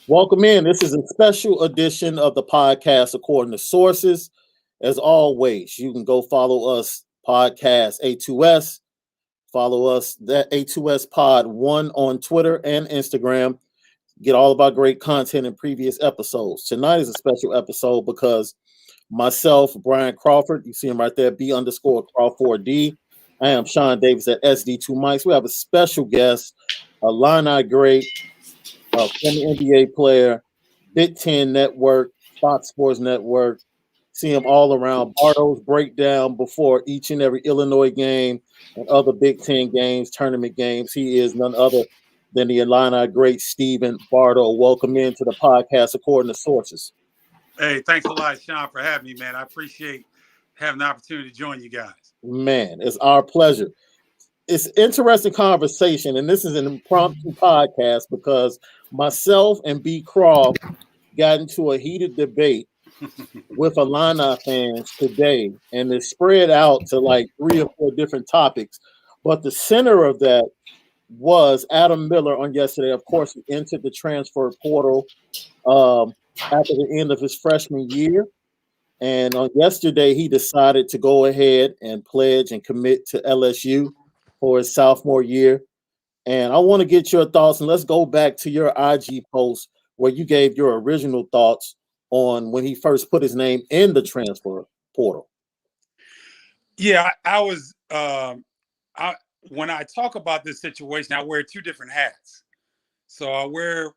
Welcome in. This is a special edition of the podcast according to sources. As always, you can go follow us, podcast A2S. Follow us, that A2S Pod 1 on Twitter and Instagram. Get all of our great content in previous episodes. Tonight is a special episode because myself, Brian Crawford, you see him right there, B_Crawford D. I am Sean Davis at SD2 Mics. We have a special guest, a Illini great, a former NBA player, Big Ten Network, Fox Sports Network. See him all around. Bardo's breakdown before each and every Illinois game and other Big Ten games, tournament games. He is none other than the Illini great Stephen Bardo. Welcome into the podcast according to sources. Hey, thanks a lot, Sean, for having me, man. I appreciate having the opportunity to join you guys. Man, it's our pleasure. It's an interesting conversation, and this is an impromptu podcast because myself and B. Craw got into a heated debate with Illini fans today, and it spread out to like 3 or 4 different topics. But the center of that was Adam Miller on yesterday. Of course, he entered the transfer portal after the end of his freshman year. And on yesterday, he decided to go ahead and pledge and commit to LSU for his sophomore year. And I want to get your thoughts, and let's go back to your IG post where you gave your original thoughts on when he first put his name in the transfer portal. Yeah, I was when I talk about this situation, I wear 2 different hats. So I wear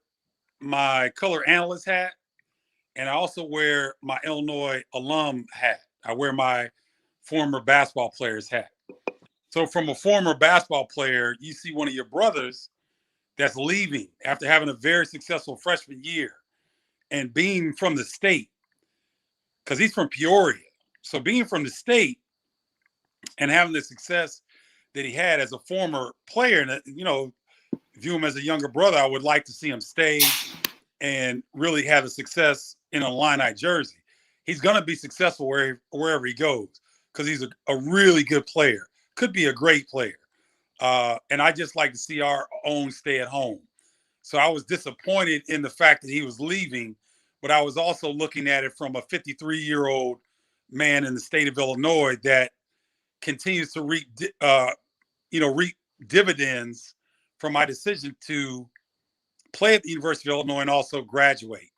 my color analyst hat, and I also wear my Illinois alum hat. I wear my former basketball player's hat. So from a former basketball player, you see one of your brothers that's leaving after having a very successful freshman year and being from the state, because he's from Peoria. So being from the state and having the success that he had as a former player, and, you know, view him as a younger brother, I would like to see him stay and really have a success in a Illini jersey. He's going to be successful wherever he goes because he's a really good player. Could be a great player. And I just like to see our own stay at home. So I was disappointed in the fact that he was leaving, but I was also looking at it from a 53-year-old man in the state of Illinois that continues to reap dividends from my decision to play at the University of Illinois and also graduate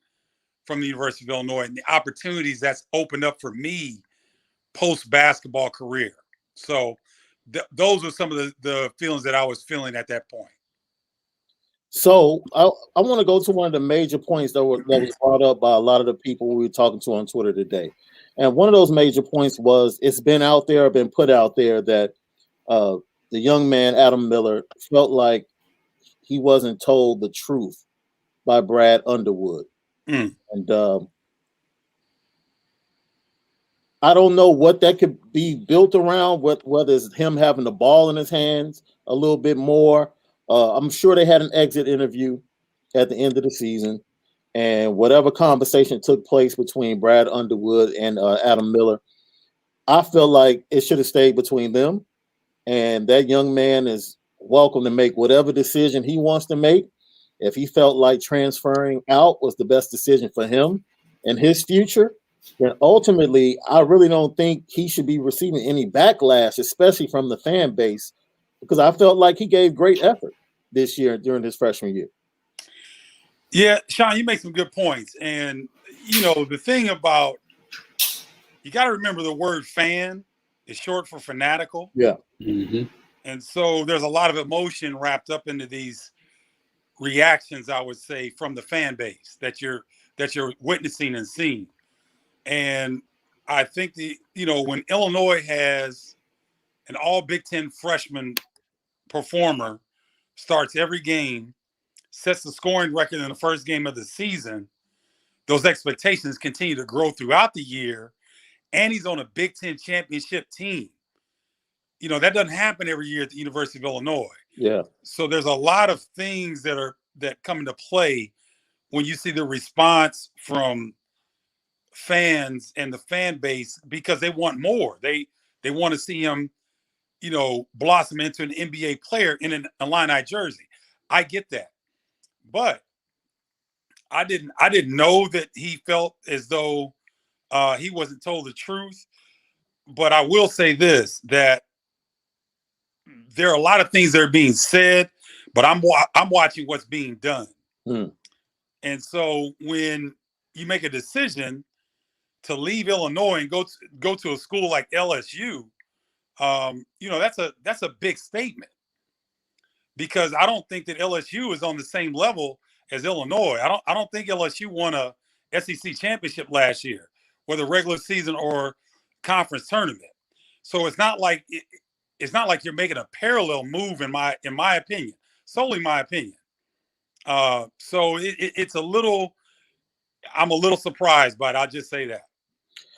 from the University of Illinois and the opportunities that's opened up for me post-basketball career. So those are some of the feelings that I was feeling at that point. So I want to go to one of the major points that was brought up by a lot of the people we were talking to on Twitter today. And one of those major points was it's been put out there that the young man, Adam Miller, felt like he wasn't told the truth by Brad Underwood. And I don't know what that could be built around, whether it's him having the ball in his hands a little bit more. I'm sure they had an exit interview at the end of the season, and whatever conversation took place between Brad Underwood and Adam Miller, I feel like it should have stayed between them, and that young man is welcome to make whatever decision he wants to make. If he felt like transferring out was the best decision for him and his future, then ultimately, I really don't think he should be receiving any backlash, especially from the fan base, because I felt like he gave great effort this year during his freshman year. Yeah, Sean, you make some good points. And, you know, the thing about, you got to remember the word fan is short for fanatical. Yeah. Mm-hmm. And so there's a lot of emotion wrapped up into these reactions, I would say, from the fan base that you're witnessing and seeing. And I think when Illinois has an all Big Ten freshman performer, starts every game, sets the scoring record in the first game of the season, those expectations continue to grow throughout the year, and he's on a Big Ten championship team. You know, that doesn't happen every year at the University of Illinois. Yeah. So there's a lot of things that come into play when you see the response from fans and the fan base, because they want more. They want to see him, blossom into an NBA player in an Illini jersey. I get that. But I didn't know that he felt as though he wasn't told the truth. But I will say this, that there are a lot of things that are being said, but I'm watching what's being done. Hmm. And so when you make a decision to leave Illinois and go to a school like LSU, that's a big statement, because I don't think that LSU is on the same level as Illinois. I don't think LSU won a SEC championship last year, whether regular season or conference tournament. So it's not like you're making a parallel move, in my opinion, solely my opinion. So it's a little. I'm a little surprised, but I'll just say that.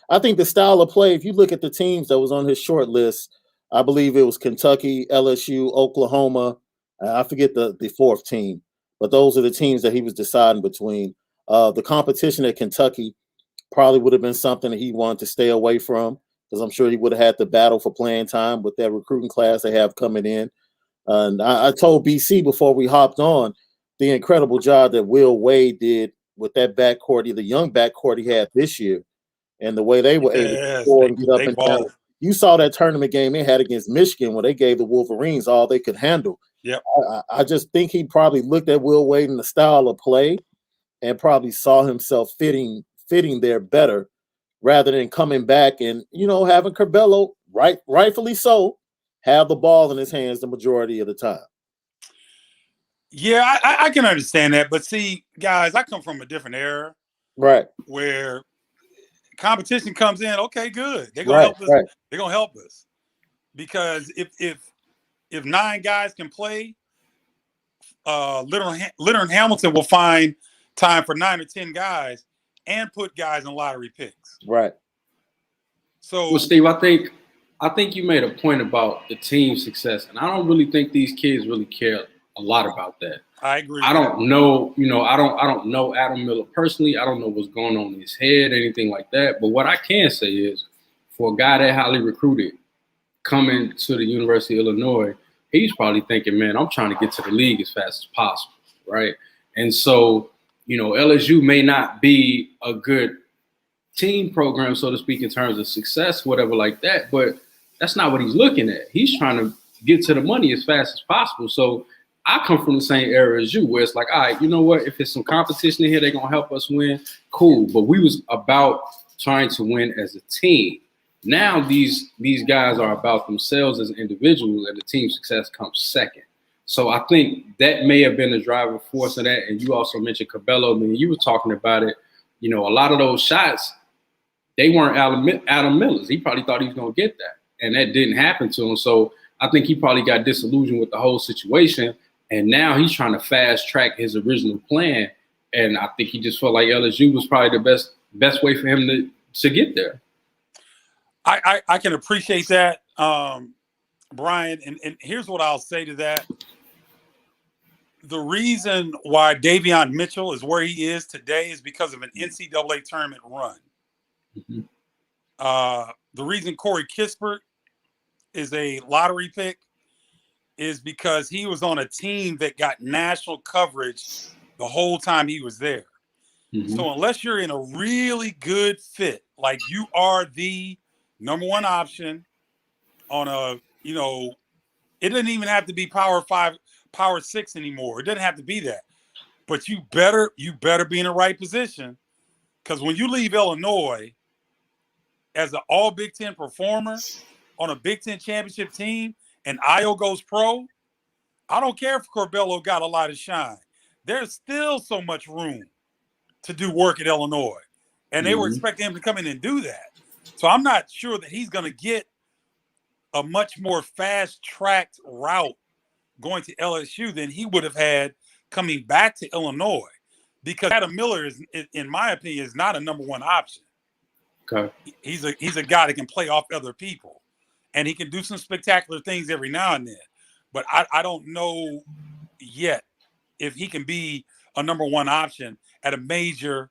I think the style of play, if you look at the teams that was on his short list, I believe it was Kentucky, LSU, Oklahoma. I forget the fourth team, but those are the teams that he was deciding between. The competition at Kentucky probably would have been something that he wanted to stay away from, because I'm sure he would have had to battle for playing time with that recruiting class they have coming in. And I told BC before we hopped on the incredible job that Will Wade did with that backcourt, the young backcourt he had this year, and the way they were able to score and get up they and down. ball. You saw that tournament game they had against Michigan where they gave the Wolverines all they could handle. Yep. I just think he probably looked at Will Wade and the style of play and probably saw himself fitting there better, rather than coming back and having Curbelo, rightfully so, have the ball in his hands the majority of the time. Yeah, I can understand that, but see, guys, I come from a different era, right, where competition comes in. Okay, good. They're gonna help us. Right. They're gonna help us, because if 9 guys can play, Litter and Hamilton will find time for 9 or 10 guys and put guys in lottery picks. Right. So, well, Steve, I think you made a point about the team success, and I don't really think these kids really care a lot about that. I agree. I don't know, I don't know Adam Miller personally. I don't know what's going on in his head, anything like that. But what I can say is, for a guy that highly recruited coming to the University of Illinois, he's probably thinking, man, I'm trying to get to the league as fast as possible, right? And so, LSU may not be a good team program, so to speak, in terms of success, whatever like that, but that's not what he's looking at. He's trying to get to the money as fast as possible. So I come from the same era as you, where it's like, all right, you know what? If there's some competition in here, they're gonna help us win. Cool. But we was about trying to win as a team. Now these guys are about themselves as individuals, and the team success comes second. So I think that may have been the driving force of that. And you also mentioned Curbelo. I mean, you were talking about it. A lot of those shots, they weren't Adam Miller's. He probably thought he was gonna get that, and that didn't happen to him. So I think he probably got disillusioned with the whole situation. And now he's trying to fast track his original plan. And I think he just felt like LSU was probably the best way for him to get there. I can appreciate that, Brian. And here's what I'll say to that. The reason why Davion Mitchell is where he is today is because of an NCAA tournament run. Mm-hmm. The reason Corey Kispert is a lottery pick is because he was on a team that got national coverage the whole time he was there. Mm-hmm. So unless you're in a really good fit, like you are the number one option on a, it doesn't even have to be Power 5, Power 6 anymore. It doesn't have to be that. But you better be in the right position, because when you leave Illinois as an all Big Ten performer on a Big Ten championship team and Io goes pro, I don't care if Curbelo got a lot of shine. There's still so much room to do work at Illinois. And they were expecting him to come in and do that. So I'm not sure that he's going to get a much more fast-tracked route going to LSU than he would have had coming back to Illinois. Because Adam Miller, in my opinion, is not a number one option. Okay. He's a guy that can play off other people. And he can do some spectacular things every now and then. But I don't know yet if he can be a number one option at a major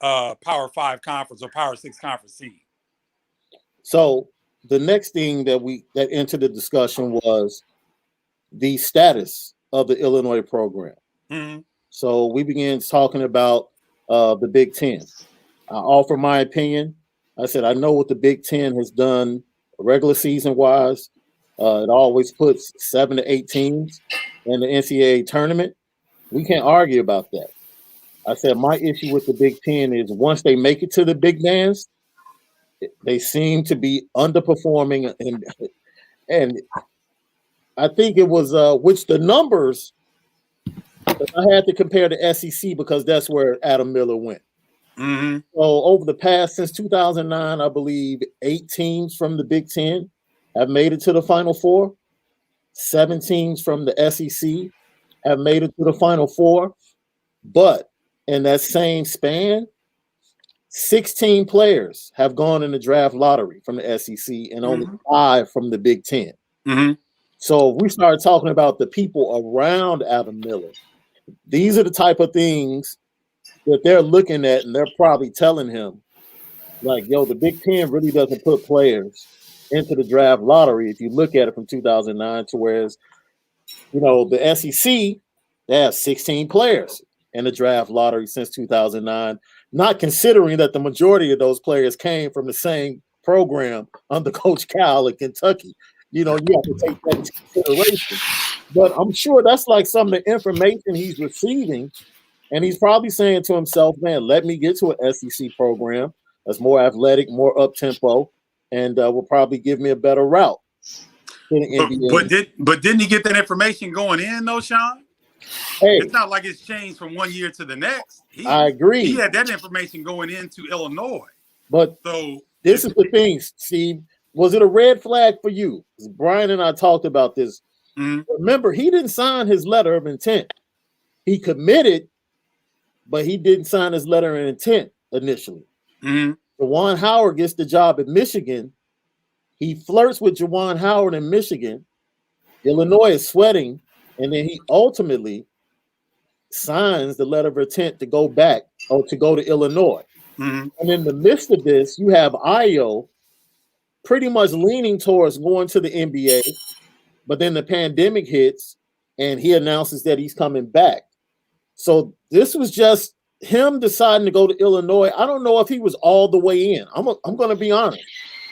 Power 5 conference or Power 6 conference team. So the next thing that entered the discussion was the status of the Illinois program. Mm-hmm. So we began talking about the Big Ten. I offer my opinion. I said I know what the Big Ten has done regular season wise. It always puts 7 to 8 teams in the NCAA tournament. We can't argue about that. I said my issue with the Big Ten is once they make it to the big dance, they seem to be underperforming, and I think it was which the numbers. I had to compare the SEC because that's where Adam Miller went. Mm-hmm. So over the past since 2009, I believe 8 teams from the Big Ten have made it to the Final Four. 7 teams from the SEC have made it to the Final Four. But in that same span, 16 players have gone in the draft lottery from the SEC and only 5 from the Big Ten. Mm-hmm. So if we start talking about the people around Adam Miller, these are the type of things that they're looking at, and they're probably telling him, like, yo, the Big Ten really doesn't put players into the draft lottery if you look at it from 2009 to whereas, the SEC, they have 16 players in the draft lottery since 2009, not considering that the majority of those players came from the same program under Coach Cal in Kentucky. You have to take that into consideration. But I'm sure that's like some of the information he's receiving. And he's probably saying to himself, man, let me get to an SEC program that's more athletic, more up-tempo, and will probably give me a better route to the NBA. But didn't he get that information going in, though, Sean? Hey, it's not like it's changed from one year to the next. I agree. He had that information going into Illinois. But so this is the thing, Steve. Was it a red flag for you? Brian and I talked about this. Mm-hmm. Remember, he didn't sign his letter of intent. He committed, but he didn't sign his letter of intent initially. Mm-hmm. Juwan Howard gets the job at Michigan. He flirts with Juwan Howard in Michigan. Illinois is sweating, and then he ultimately signs the letter of intent to go back or to go to Illinois. Mm-hmm. And in the midst of this, you have Ayo pretty much leaning towards going to the NBA, but then the pandemic hits, and he announces that he's coming back. So this was just him deciding to go to Illinois. I don't know if he was all the way in. I'm going to be honest.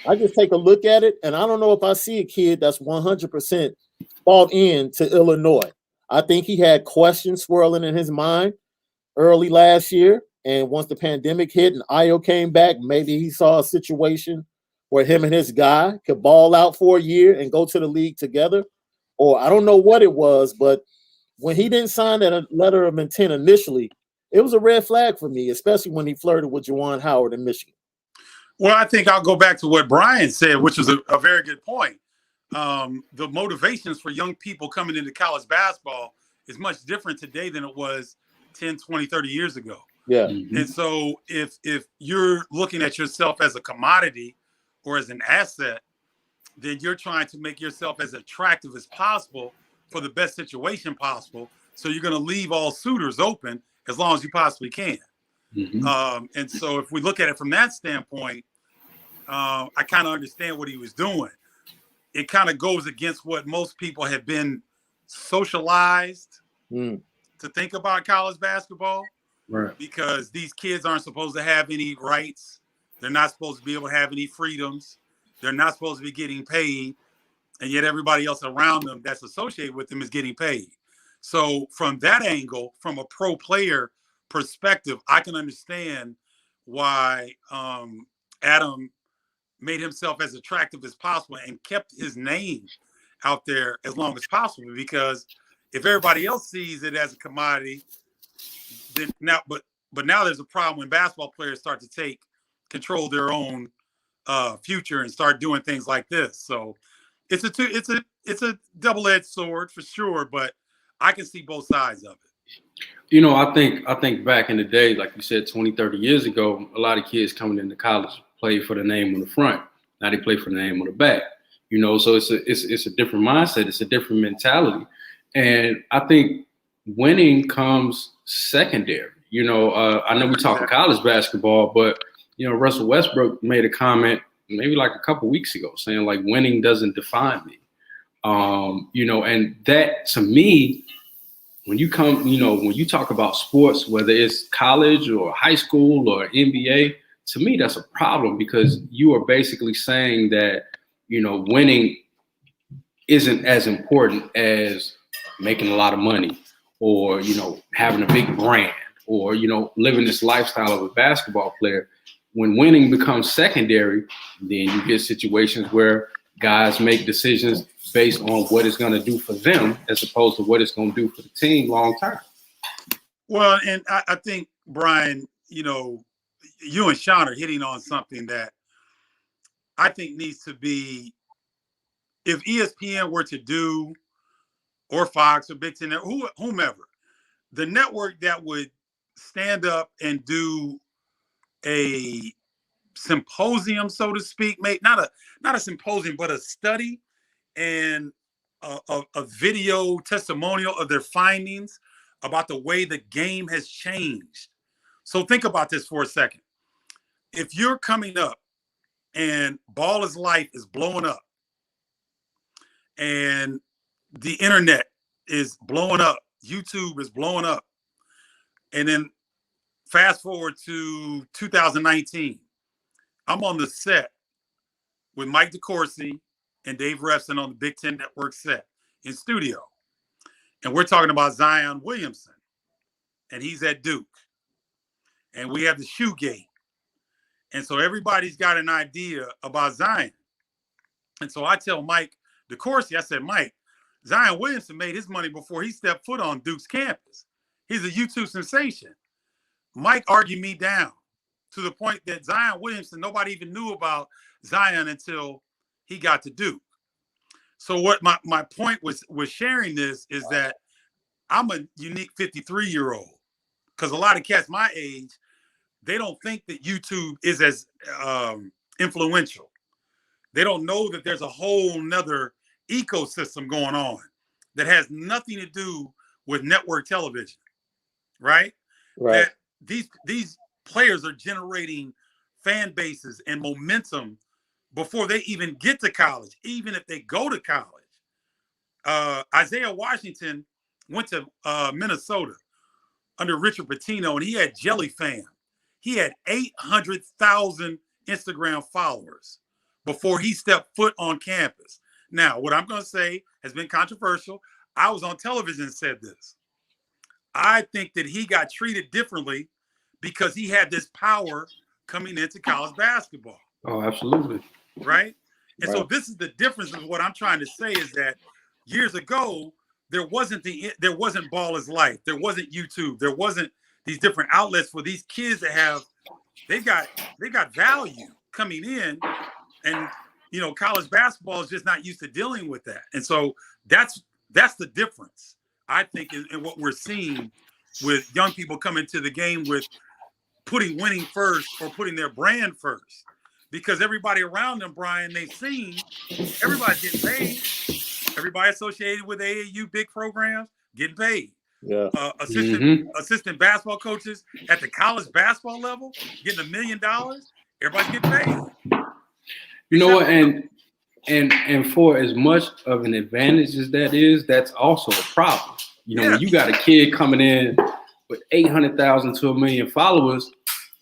I just take a look at it, and I don't know if I see a kid that's 100% bought in to Illinois. I think he had questions swirling in his mind early last year, and once the pandemic hit and Ayo came back, maybe he saw a situation where him and his guy could ball out for a year and go to the league together. Or I don't know what it was, but when he didn't sign that letter of intent initially, it was a red flag for me, especially when he flirted with Juwan Howard in Michigan. Well, I think I'll go back to what Brian said, which is a very good point. The motivations for young people coming into college basketball is much different today than it was 10, 20, 30 years ago. Yeah. Mm-hmm. And so if you're looking at yourself as a commodity or as an asset, then you're trying to make yourself as attractive as possible for the best situation possible. So you're going to leave all suitors open as long as you possibly can. Mm-hmm. And so if we look at it from that standpoint, I kind of understand what he was doing. It kind of goes against what most people have been socialized to think about college basketball. Right. Because these kids aren't supposed to have any rights. They're not supposed to be able to have any freedoms. They're not supposed to be getting paid. And yet everybody else around them that's associated with them is getting paid. So from that angle, from a pro player perspective, I can understand why Adam made himself as attractive as possible and kept his name out there as long as possible. Because if everybody else sees it as a commodity, then now, but now there's a problem when basketball players start to take control of their own future and start doing things like this. So it's a double-edged sword for sure, but I can see both sides of it. I think back in the day, like you said, 20, 30 years ago, a lot of kids coming into college play for the name on the front. Now they play for the name on the back. So it's a different mindset. It's a different mentality. And I think winning comes secondary. I know we talking college basketball, but Russell Westbrook made a comment maybe like a couple weeks ago saying like winning doesn't define me. And that to me when you come, when you talk about sports, whether it's college or high school or NBA, to me, that's a problem because you are basically saying that, winning isn't as important as making a lot of money or, having a big brand or, living this lifestyle of a basketball player. When winning becomes secondary, then you get situations where guys make decisions based on what it's going to do for them as opposed to what it's going to do for the team long term. Well, and I think, Brian, you and Sean are hitting on something that I think needs to be, if ESPN were to do, or Fox or Big Ten, whomever, the network that would stand up and do a symposium, so to speak, not a symposium, but a study and a video testimonial of their findings about the way the game has changed. So think about this for a second. If you're coming up and Ball is Life is blowing up and the internet is blowing up, YouTube is blowing up, and then fast forward to 2019, I'm on the set with Mike DeCourcy and Dave Refson on the Big Ten Network set in studio. And we're talking about Zion Williamson. And he's at Duke. And we have the shoe game. And so everybody's got an idea about Zion. And so I tell Mike DeCourcy, I said, Mike, Zion Williamson made his money before he stepped foot on Duke's campus. He's a YouTube sensation. Mike argued me down to the point that Zion Williamson, nobody even knew about Zion until he got to Duke. So what my point was sharing this is that I'm a unique 53-year-old because a lot of cats my age, they don't think that YouTube is as influential. They don't know that there's a whole nother ecosystem going on that has nothing to do with network television, right? Right. That these players are generating fan bases and momentum before they even get to college, even if they go to college. Isaiah Washington went to Minnesota under Richard Pitino, and he had Jelly Fam. He had 800,000 Instagram followers before he stepped foot on campus. Now, what I'm going to say has been controversial. I was on television and said this. I think that he got treated differently because he had this power coming into college basketball. Oh, absolutely. Right? And so this is the difference of what I'm trying to say is that years ago, there wasn't Ball is Life. There wasn't YouTube. There wasn't these different outlets for these kids that they got value coming in, and college basketball is just not used to dealing with that. And so that's the difference, I think, in what we're seeing with young people coming to the game with putting winning first or putting their brand first. Because everybody around them, Brian, they've seen everybody's getting paid. Everybody associated with AAU big programs getting paid. Yeah. Assistant basketball coaches at the college basketball level getting $1 million. Everybody's getting paid. You know what? And for as much of an advantage as that is, that's also a problem. When you got a kid coming in with 800,000 to 1 million followers,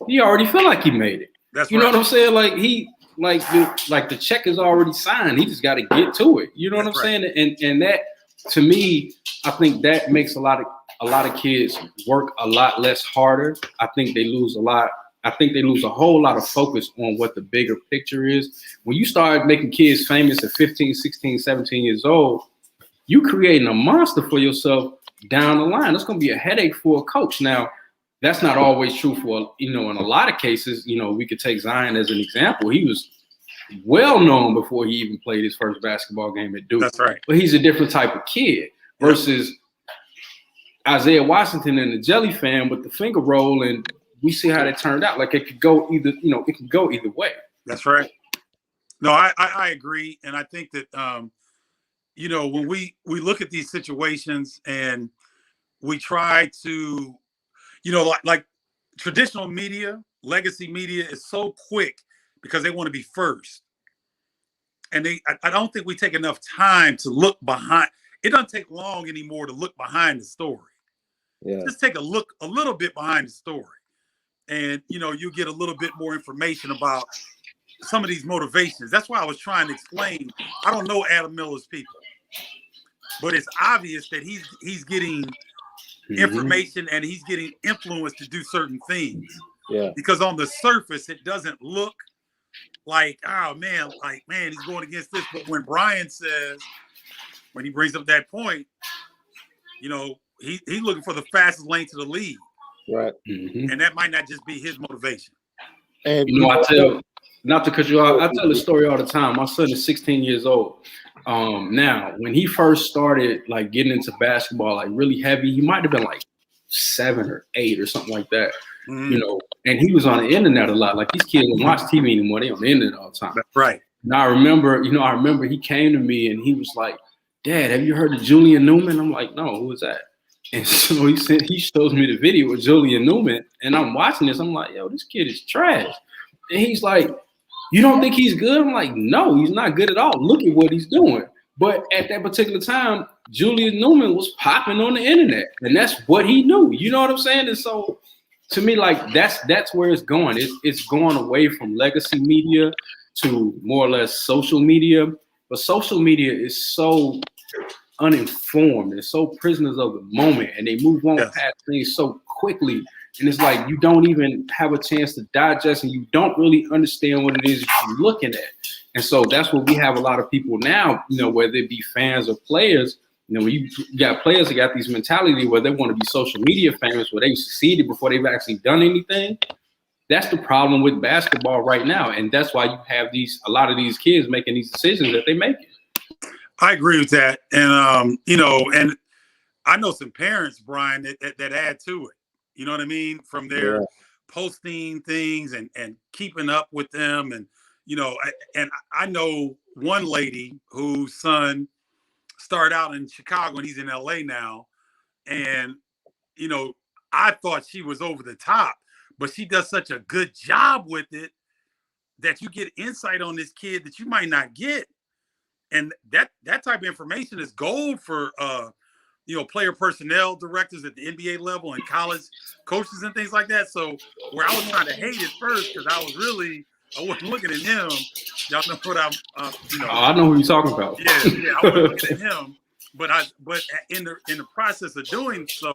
he already feel like he made it. That's you know what I'm saying? Like the check is already signed. He just got to get to it. You know what I'm saying? And that, to me, I think that makes a lot of kids work a lot less harder. I think they lose a whole lot of focus on what the bigger picture is. When you start making kids famous at 15, 16, 17 years old, you creating a monster for yourself down the line. It's going to be a headache for a coach. Now, that's not always true for, in a lot of cases. We could take Zion as an example. He was well known before he even played his first basketball game at Duke. That's right. But he's a different type of kid versus Isaiah Washington and the Jelly Fam with the finger roll, and we see how that turned out. Like it could go either, it can go either way. That's right. No, I agree. And I think that, when we look at these situations and we try to, like traditional media, legacy media is so quick because they want to be first. And I don't think we take enough time to look behind. It doesn't take long anymore to look behind the story. Just take a look a little bit behind the story, and you get a little bit more information about some of these motivations. That's why I was trying to explain. I don't know Adam Miller's people, but it's obvious that he's getting information and he's getting influence to do certain things. Yeah. Because on the surface, it doesn't look like, oh man, he's going against this. But when Brian says, when he brings up that point, he's looking for the fastest lane to the lead. Right. And that might not just be his motivation. And not to cut you off, I tell the story all the time. My son is 16 years old. Now, when he first started getting into basketball, really heavy, he might have been 7 or 8 or something like that. And he was on the internet a lot. These kids don't watch TV anymore; they on the internet all the time. Right. And I remember he came to me and he was like, "Dad, have you heard of Julian Newman?" I'm like, "No, who is that?" And so he shows me the video of Julian Newman, and I'm watching this. I'm like, "Yo, this kid is trash." And he's like, "You don't think he's good?" I'm like, "No, he's not good at all. Look at what he's doing." But at that particular time, Julian Newman was popping on the internet, and that's what he knew. You know what I'm saying? And so, to me, that's where it's going. It's going away from legacy media to more or less social media. But social media is so uninformed and so prisoners of the moment, and they move on past things so quickly. And it's you don't even have a chance to digest, and you don't really understand what it is you're looking at. And so that's what we have a lot of people now, whether it be fans or players. When you got players that got these mentality where they want to be social media famous, where they succeeded before they've actually done anything. That's the problem with basketball right now. And that's why you have a lot of these kids making these decisions that they make. I agree with that. And, and I know some parents, Brian, that add to it. You know what I mean? From their posting things and keeping up with them. And, I know one lady whose son started out in Chicago and he's in LA now. And, I thought she was over the top, but she does such a good job with it that you get insight on this kid that you might not get. And that type of information is gold for, player personnel directors at the NBA level and college coaches and things like that. So where I was trying to hate it first, because I wasn't looking at him. Y'all know what I know who you're talking about. Yeah, I wasn't looking at him. But in the process of doing so,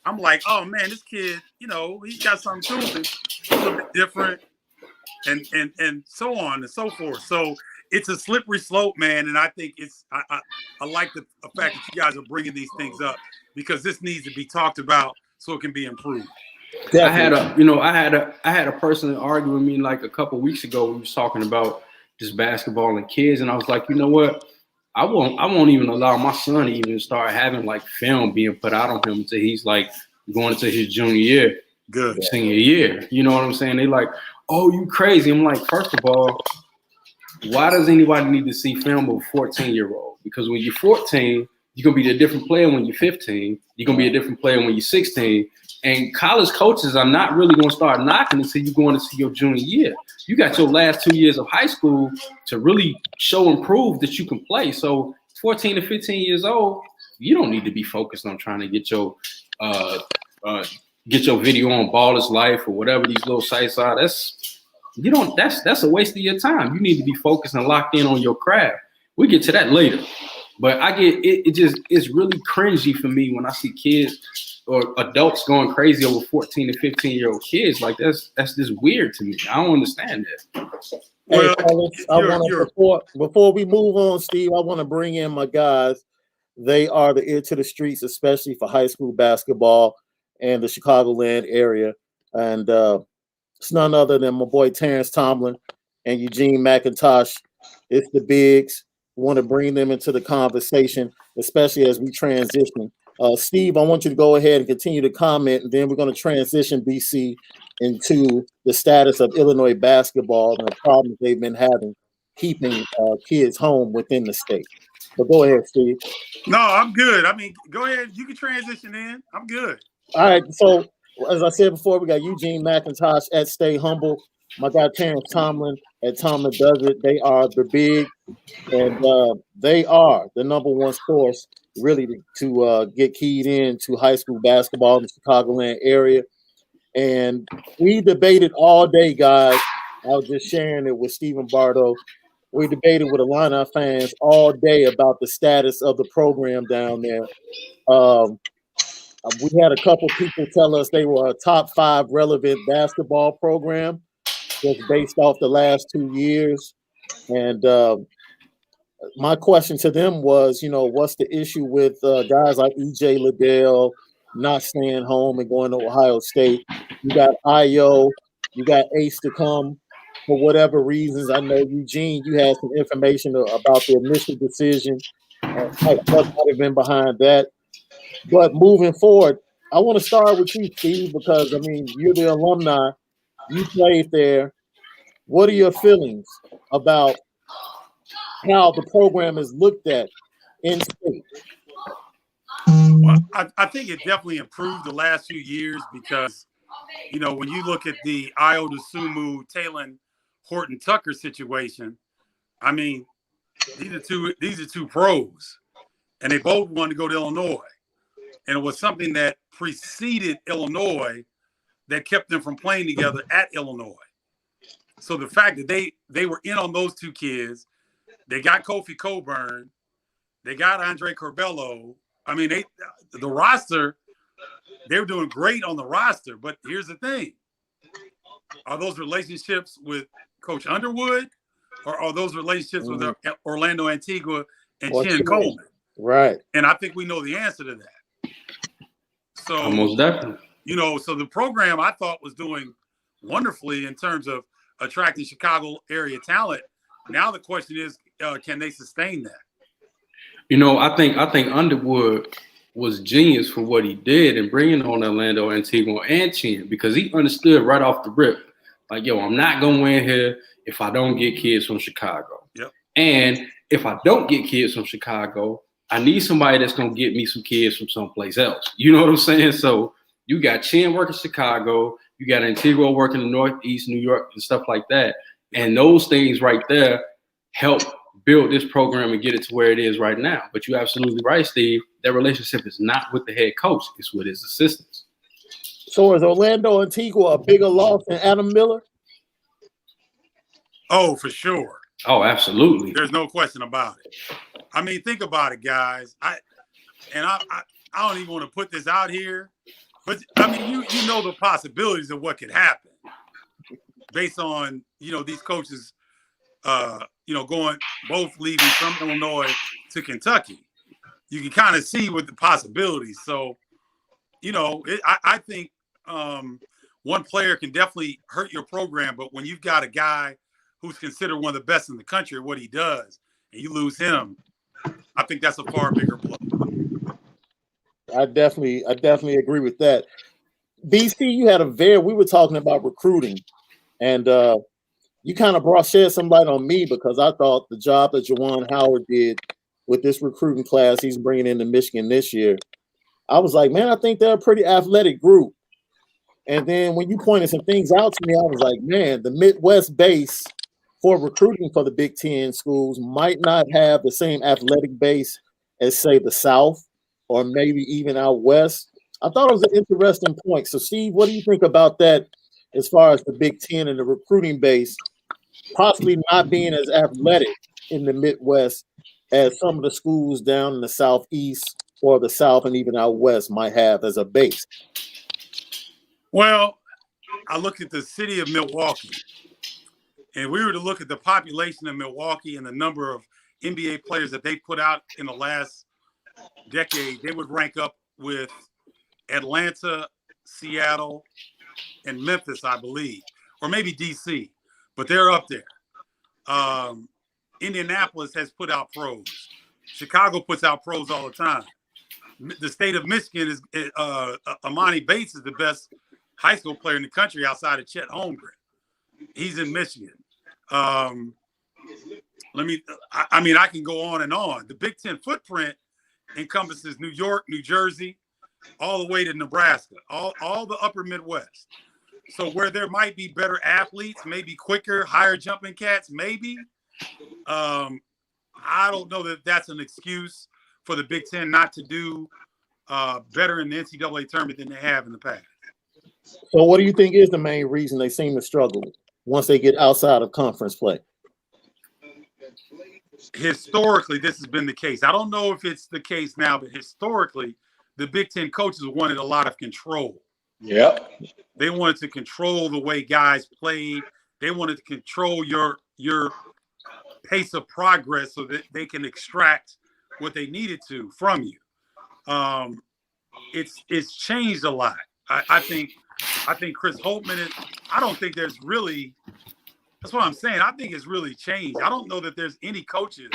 I'm like, oh man, this kid, he's got something to him, a little bit different, and so on and so forth. So it's a slippery slope, man. And I think I like the fact that you guys are bringing these things up, because this needs to be talked about so it can be improved. Definitely. I had a person argue with me a couple weeks ago. We was talking about just basketball and kids, and I was like, you know what? I won't even allow my son to even start having film being put out on him until he's going into his junior year, senior year. You know what I'm saying? They oh, you crazy. I'm like, first of all, why does anybody need to see film of a 14-year-old? Because when you're 14, you're going to be a different player when you're 15. You're going to be a different player when you're 16. And college coaches are not really going to start knocking until you go into your junior year. You got your last 2 years of high school to really show and prove that you can play. So 14 to 15 years old, you don't need to be focused on trying to get your video on Baller's Life or whatever these little sites are. That's a waste of your time. You need to be focused and locked in on your craft. We get to that later. But I get it's really cringy for me when I see kids or adults going crazy over 14 to 15-year-old kids. That's just weird to me. I don't understand that. Hey, fellas, before we move on, Steve, I want to bring in my guys. They are the ear to the streets, especially for high school basketball and the Chicagoland area. And it's none other than my boy Terrence Tomlin and Eugene McIntosh. It's the bigs. We want to bring them into the conversation, especially as we transition. Steve, I want you to go ahead and continue to comment, and then we're going to transition BC into the status of Illinois basketball and the problems they've been having keeping kids home within the state. But go ahead, Steve. No, I'm good. I mean, go ahead. You can transition in. I'm good. All right. So, as I said before, we got Eugene McIntosh at Stay Humble. My guy Terrence Tomlin at Tomlin Does It. They are the big, and they are the number one source really to get keyed into high school basketball in the Chicagoland area. And we debated all day, guys. I was just sharing it with Stephen Bardo. We debated with Illini fans all day about the status of the program down there. Um, we had a couple people tell us they were a top 5 relevant basketball program just based off the last 2 years. And my question to them was, what's the issue with guys like EJ Liddell not staying home and going to Ohio State? You got Io, you got Ace to come for whatever reasons. I know Eugene, you had some information about the initial decision and what might have been behind that. But moving forward, I want to start with you, Steve, because I mean you're the alumni, you played there. What are your feelings about how the program is looked at in state? Well, I think it definitely improved the last few years because, when you look at the Io DeSumo, Talon, Horton Tucker situation, I mean, these are two pros, and they both wanted to go to Illinois, and it was something that preceded Illinois that kept them from playing together at Illinois. So the fact that they were in on those two kids, they got Kofi Coburn, they got Andre Corbello. I mean, the roster, they were doing great on the roster. But here's the thing: are those relationships with Coach Underwood, or are those relationships with Orlando Antigua and Chin Coleman? Right. And I think we know the answer to that. So almost definitely. So the program I thought was doing wonderfully in terms of attracting Chicago area talent. Now the question is, can they sustain that? I think Underwood was genius for what he did in bringing on Orlando Antigua and Chin, because he understood right off the rip, like, yo, I'm not going to win here if I don't get kids from Chicago. Yep. And if I don't get kids from Chicago, I need somebody that's going to get me some kids from someplace else. You know what I'm saying? So you got Chin working Chicago, you got Antigua working in Northeast New York and stuff like that. And those things right there help build this program and get it to where it is right now. But you're absolutely right, Steve. That relationship is not with the head coach. It's with his assistants. So is Orlando Antigua a bigger loss than Adam Miller? Oh, for sure. Oh, absolutely. There's no question about it. I mean, think about it, guys. I don't even want to put this out here, but I mean, you know the possibilities of what could happen based on, these coaches, going both leaving from Illinois to Kentucky. You can kind of see what the possibilities. So, I think one player can definitely hurt your program, but when you've got a guy who's considered one of the best in the country at what he does, and you lose him, I think that's a far bigger blow. I definitely agree with that. BC, you had we were talking about recruiting, and you kind of shed some light on me because I thought the job that Juwan Howard did with this recruiting class he's bringing into Michigan this year, I was like, man, I think they're a pretty athletic group. And then when you pointed some things out to me, I was like, man, the Midwest base for recruiting for the Big Ten schools might not have the same athletic base as, say, the South or maybe even out West. I thought it was an interesting point. So, Steve, what do you think about that as far as the Big Ten and the recruiting base possibly not being as athletic in the Midwest as some of the schools down in the Southeast or the South and even out West might have as a base? Well, I look at the city of Milwaukee, and we were to look at the population of Milwaukee and the number of NBA players that they put out in the last decade, they would rank up with Atlanta, Seattle, and Memphis, I believe, or maybe DC, but they're up there. Indianapolis has put out pros. Chicago puts out pros all the time. The state of Michigan is Amani Bates is the best high school player in the country outside of Chet Holmgren. He's in Michigan. I can go on and on. The Big Ten footprint encompasses New York, New Jersey, all the way to Nebraska, all the upper Midwest. So where there might be better athletes, maybe quicker, higher jumping cats, maybe. I don't know that that's an excuse for the Big Ten not to do better in the NCAA tournament than they have in the past. So what do you think is the main reason they seem to struggle once they get outside of conference play? Historically, this has been the case. I don't know if it's the case now, but historically, the Big Ten coaches wanted a lot of control. Yep. They wanted to control the way guys played. They wanted to control your pace of progress so that they can extract what they needed to from you. It's changed a lot. I think Chris Holtmann is. I don't think there's really. That's what I'm saying. I think it's really changed. I don't know that there's any coaches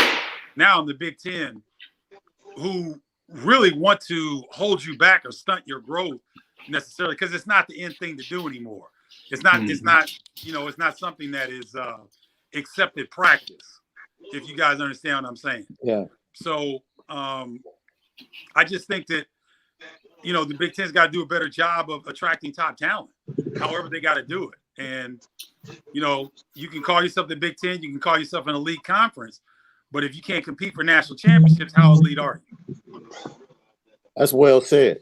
now in the Big Ten who really want to hold you back or stunt your growth necessarily, because it's not the end thing to do anymore. It's not. It's not. It's not something that is accepted practice. If you guys understand what I'm saying. Yeah. So I just think that the Big Ten's got to do a better job of attracting top talent. However, they got to do it. And you can call yourself the Big Ten, you can call yourself an elite conference, but if you can't compete for national championships, how elite are you? That's well said.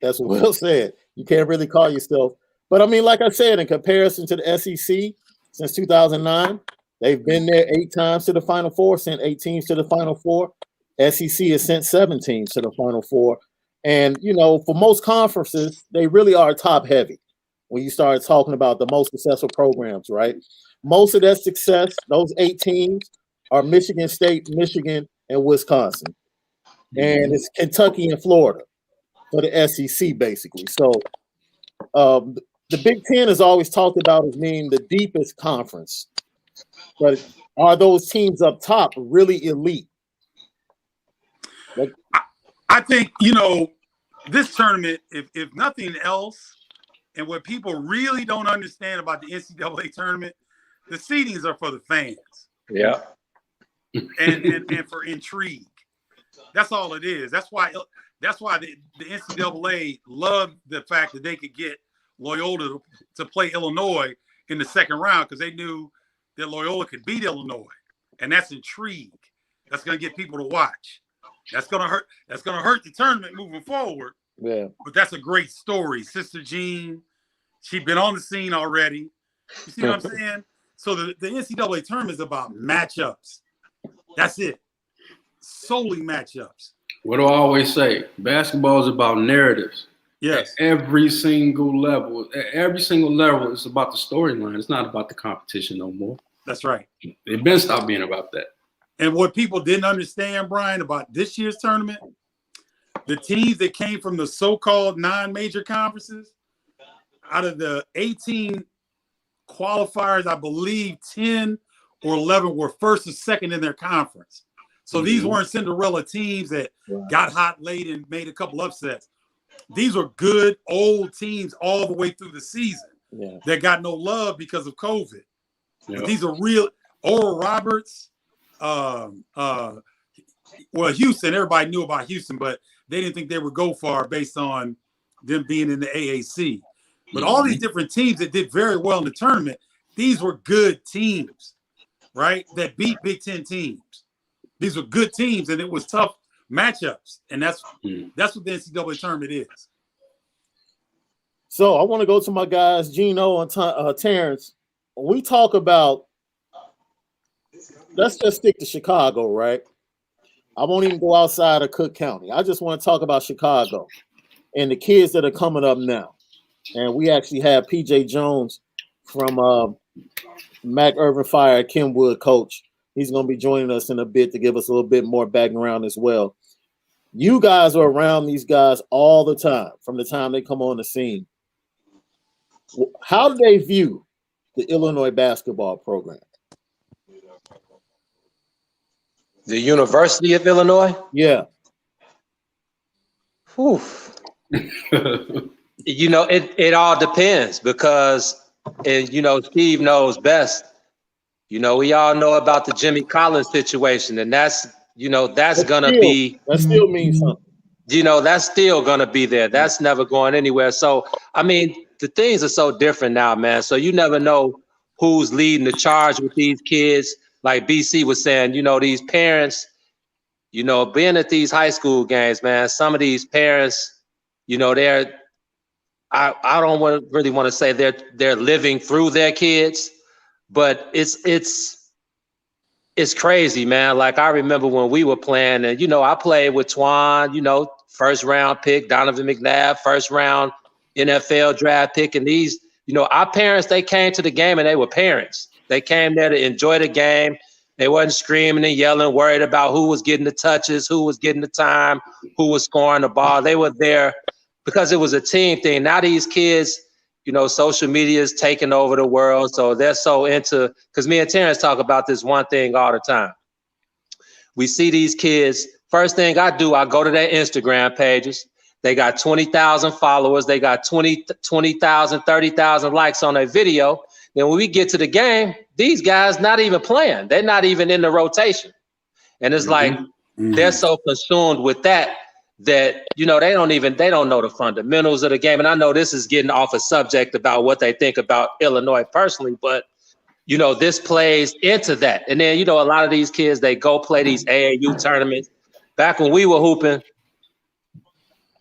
That's well said. You can't really call yourself. But I mean, like I said, in comparison to the SEC, since 2009, they've been there 8 times to the Final Four, sent 8 teams to the Final Four. SEC has sent 7 teams to the Final Four. And, for most conferences, they really are top heavy when you start talking about the most successful programs, right? Most of that success, those 8 teams, are Michigan State, Michigan, and Wisconsin. And it's Kentucky and Florida for the SEC, basically. So the Big Ten is always talked about as being the deepest conference. But are those teams up top really elite? I think, this tournament, if nothing else, and what people really don't understand about the NCAA tournament, the seedings are for the fans. Yeah. And for intrigue. That's all it is. That's why the NCAA loved the fact that they could get Loyola to play Illinois in the second round, because they knew that Loyola could beat Illinois. And that's intrigue. That's going to get people to watch. That's going to hurt. That's going to hurt the tournament moving forward. Yeah. But that's a great story. Sister Jean, she's been on the scene already. You see what I'm saying? So the NCAA tournament is about matchups. That's it. Solely matchups. What do I always say? Basketball is about narratives. Yes. At every single level. At every single level, it's about the storyline. It's not about the competition no more. That's right. It been stopped being about that. And what people didn't understand, Brian, about this year's tournament, the teams that came from the so-called non-major conferences, out of the 18 qualifiers, I believe 10 or 11 were first or second in their conference. So these weren't Cinderella teams that got hot late and made a couple upsets. These were good old teams all the way through the season that got no love because of COVID. But these are real. Oral Roberts, Houston, everybody knew about Houston, but they didn't think they would go far based on them being in the AAC. But all these different teams that did very well in the tournament, these were good teams, right? That beat Big Ten teams. These were good teams, and it was tough matchups. And that's what the NCAA tournament is. So I want to go to my guys, Gino and Terrence. When we talk about, let's just stick to Chicago, right? I won't even go outside of Cook County. I just want to talk about Chicago and the kids that are coming up now. And we actually have PJ Jones from Mac Irvin Fire, Kenwood coach. He's going to be joining us in a bit to give us a little bit more background as well. You guys are around these guys all the time, from the time they come on the scene. How do they view the Illinois basketball program? The University of Illinois? Yeah. Whew. It all depends, because, Steve knows best. We all know about the Jimmy Collins situation, and that's gonna be. That still means something. That's still gonna be there. That's never going anywhere. So, I mean, the things are so different now, man. So you never know who's leading the charge with these kids. Like BC was saying, these parents, you know, being at these high school games, man, some of these parents, you know, I don't really want to say they're living through their kids, but it's crazy, man. Like I remember when we were playing, and you know, I played with Twan, you know, first round pick, Donovan McNabb, first round NFL draft pick, and these, you know, our parents, they came to the game and they were parents. They came there to enjoy the game. They wasn't screaming and yelling, worried about who was getting the touches, who was getting the time, who was scoring the ball. They were there because it was a team thing. Now these kids, you know, social media is taking over the world. So they're so into, because me and Terrence talk about this one thing all the time. We see these kids, first thing I do, I go to their Instagram pages. They got 20,000 followers. They got 20,000, 30,000 likes on their video. Then when we get to the game, these guys not even playing. They're not even in the rotation. And it's like, they're so consumed with that, you know, they don't know the fundamentals of the game. And I know this is getting off a subject about what they think about Illinois personally, but you know, this plays into that. And then, you know, a lot of these kids, they go play these AAU tournaments. Back when we were hooping,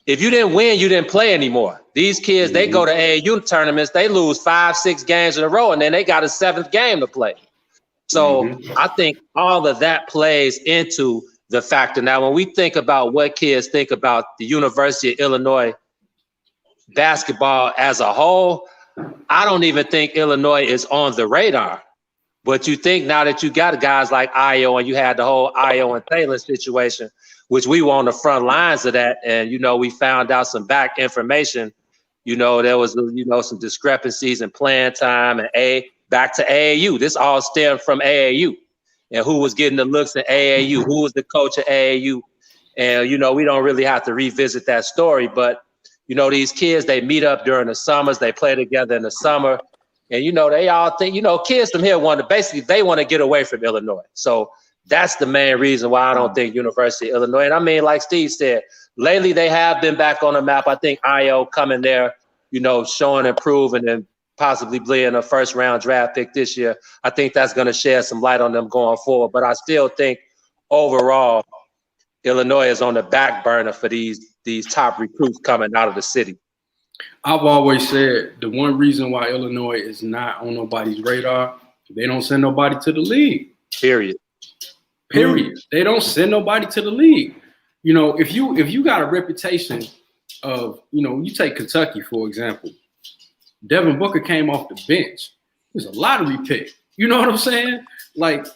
if you didn't win, you didn't play anymore. These kids, they go to AAU tournaments, they lose 5-6 games in a row, and then they got a 7th game to play. So I think all of that plays into the factor. Now, when we think about what kids think about the University of Illinois basketball as a whole, I don't even think Illinois is on the radar. But you think now that you got guys like Io and you had the whole Io and Taylor situation, which we were on the front lines of that. And, you know, we found out some back information. You know, there was, you know, some discrepancies in playing time and back to AAU. This all stemmed from AAU and who was getting the looks at AAU, who was the coach at AAU. And, you know, we don't really have to revisit that story. But, you know, these kids, they meet up during the summers. They play together in the summer. And, you know, they all think, you know, kids from here want to get away from Illinois. So that's the main reason why I don't think University of Illinois. And I mean, like Steve said, lately they have been back on the map. I think Io coming there, you know, showing, improving, and possibly being a first round draft pick this year. I think that's going to shed some light on them going forward. But I still think overall, Illinois is on the back burner for these top recruits coming out of the city. I've always said the one reason why Illinois is not on nobody's radar, they don't send nobody to the league. Period. They don't send nobody to the league. You know, if you got a reputation of, you know, you take Kentucky, for example, Devin Booker came off the bench. He was a lottery pick. You know what I'm saying? Like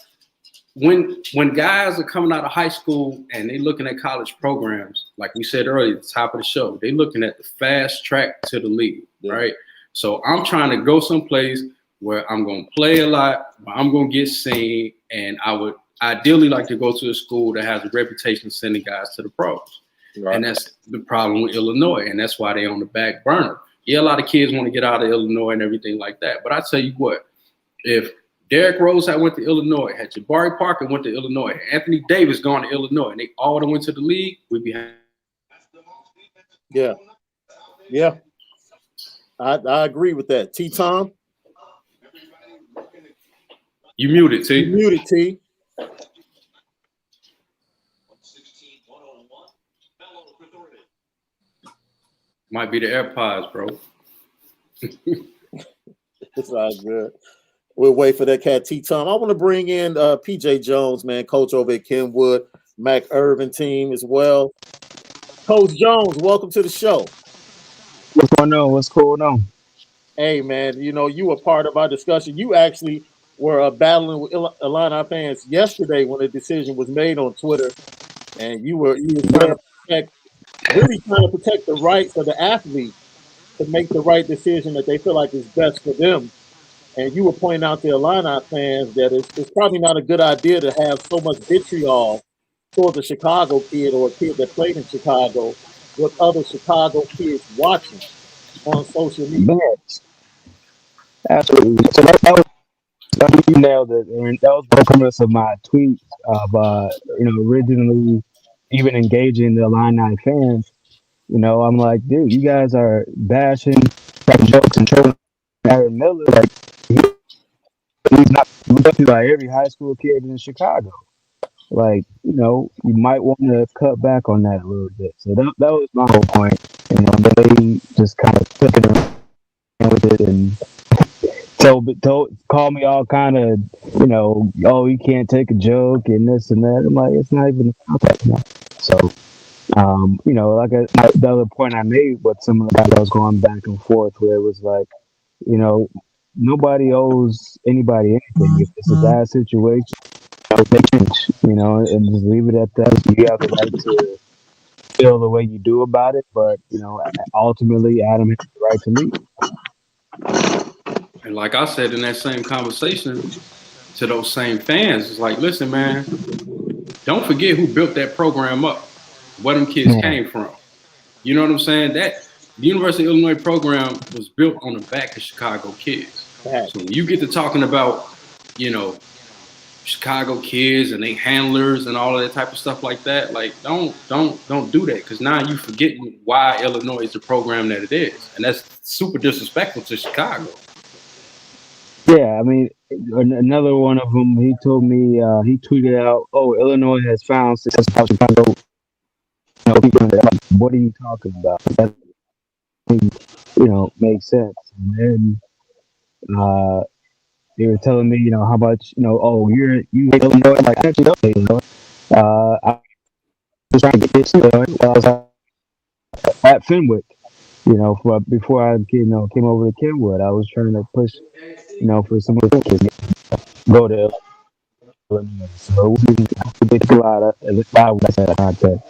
when guys are coming out of high school and they looking at college programs, like we said earlier at the top of the show, they looking at the fast track to the league, right? So I'm trying to go someplace where I'm going to play a lot, where I'm going to get seen, and I would ideally like to go to a school that has a reputation of sending guys to the pros. Right. And that's the problem with Illinois, and that's why they're on the back burner. Yeah, a lot of kids want to get out of Illinois and everything like that. But I tell you what, if Derrick Rose had went to Illinois, had Jabari Parker went to Illinois, had Anthony Davis gone to Illinois, and they all went to the league, we'd be happy. Yeah. I agree with that. T-Tom? You muted, T. You muted, T. Might be the AirPods, bro. It's all good. We'll wait for that cat T-Tom. I want to bring in PJ Jones, man, coach over at Kenwood, Mac Irvin team as well. Coach Jones, welcome to the show. What's going on? What's going on? Hey, man, you know, you were part of our discussion. You actually were battling with Illini fans yesterday when the decision was made on Twitter, and you were trying to protect the rights of the athlete to make the right decision that they feel like is best for them. And you were pointing out to Illini fans that it's probably not a good idea to have so much vitriol towards a Chicago kid or a kid that played in Chicago with other Chicago kids watching on social media. Yes. Absolutely. So you nailed it. And that was the premise of my tweet of, originally even engaging the Illini fans. You know, I'm like, dude, you guys are bashing, cracking jokes and trolling Aaron Miller. Like, he's not loved by every high school kid in Chicago. like, you might want to cut back on that a little bit. So that was my whole point. They just kind of took it around with it and call me all kind of, oh, you can't take a joke and this and that. I'm like, it's not even about that. So, the other point I made with some of the guys I was going back and forth where it was like, you know, nobody owes anybody anything. If it's a bad situation, they change, and just leave it at that. You have the right to feel the way you do about it, but, ultimately, Adam has the right to leave. And like I said in that same conversation to those same fans, it's like, listen, man, don't forget who built that program up, where them kids came from. You know what I'm saying? That the University of Illinois program was built on the back of Chicago kids. So when you get to talking about, Chicago kids and they handlers and all of that type of stuff like that, like don't do that, because now you forgetting why Illinois is the program that it is, and that's super disrespectful to Chicago. Yeah, I mean, another one of them. He told me he tweeted out, "Oh, Illinois has found success in Chicago." What are you talking about? That makes sense. And then they were telling me, how much, oh, you hate Illinois. I'm like, I actually don't hate Illinois. I was trying to get this, while I was at Fenwick, before I, came over to Kenwood. I was trying to push, for some of the kids to go to Illinois. So we did a lot of content.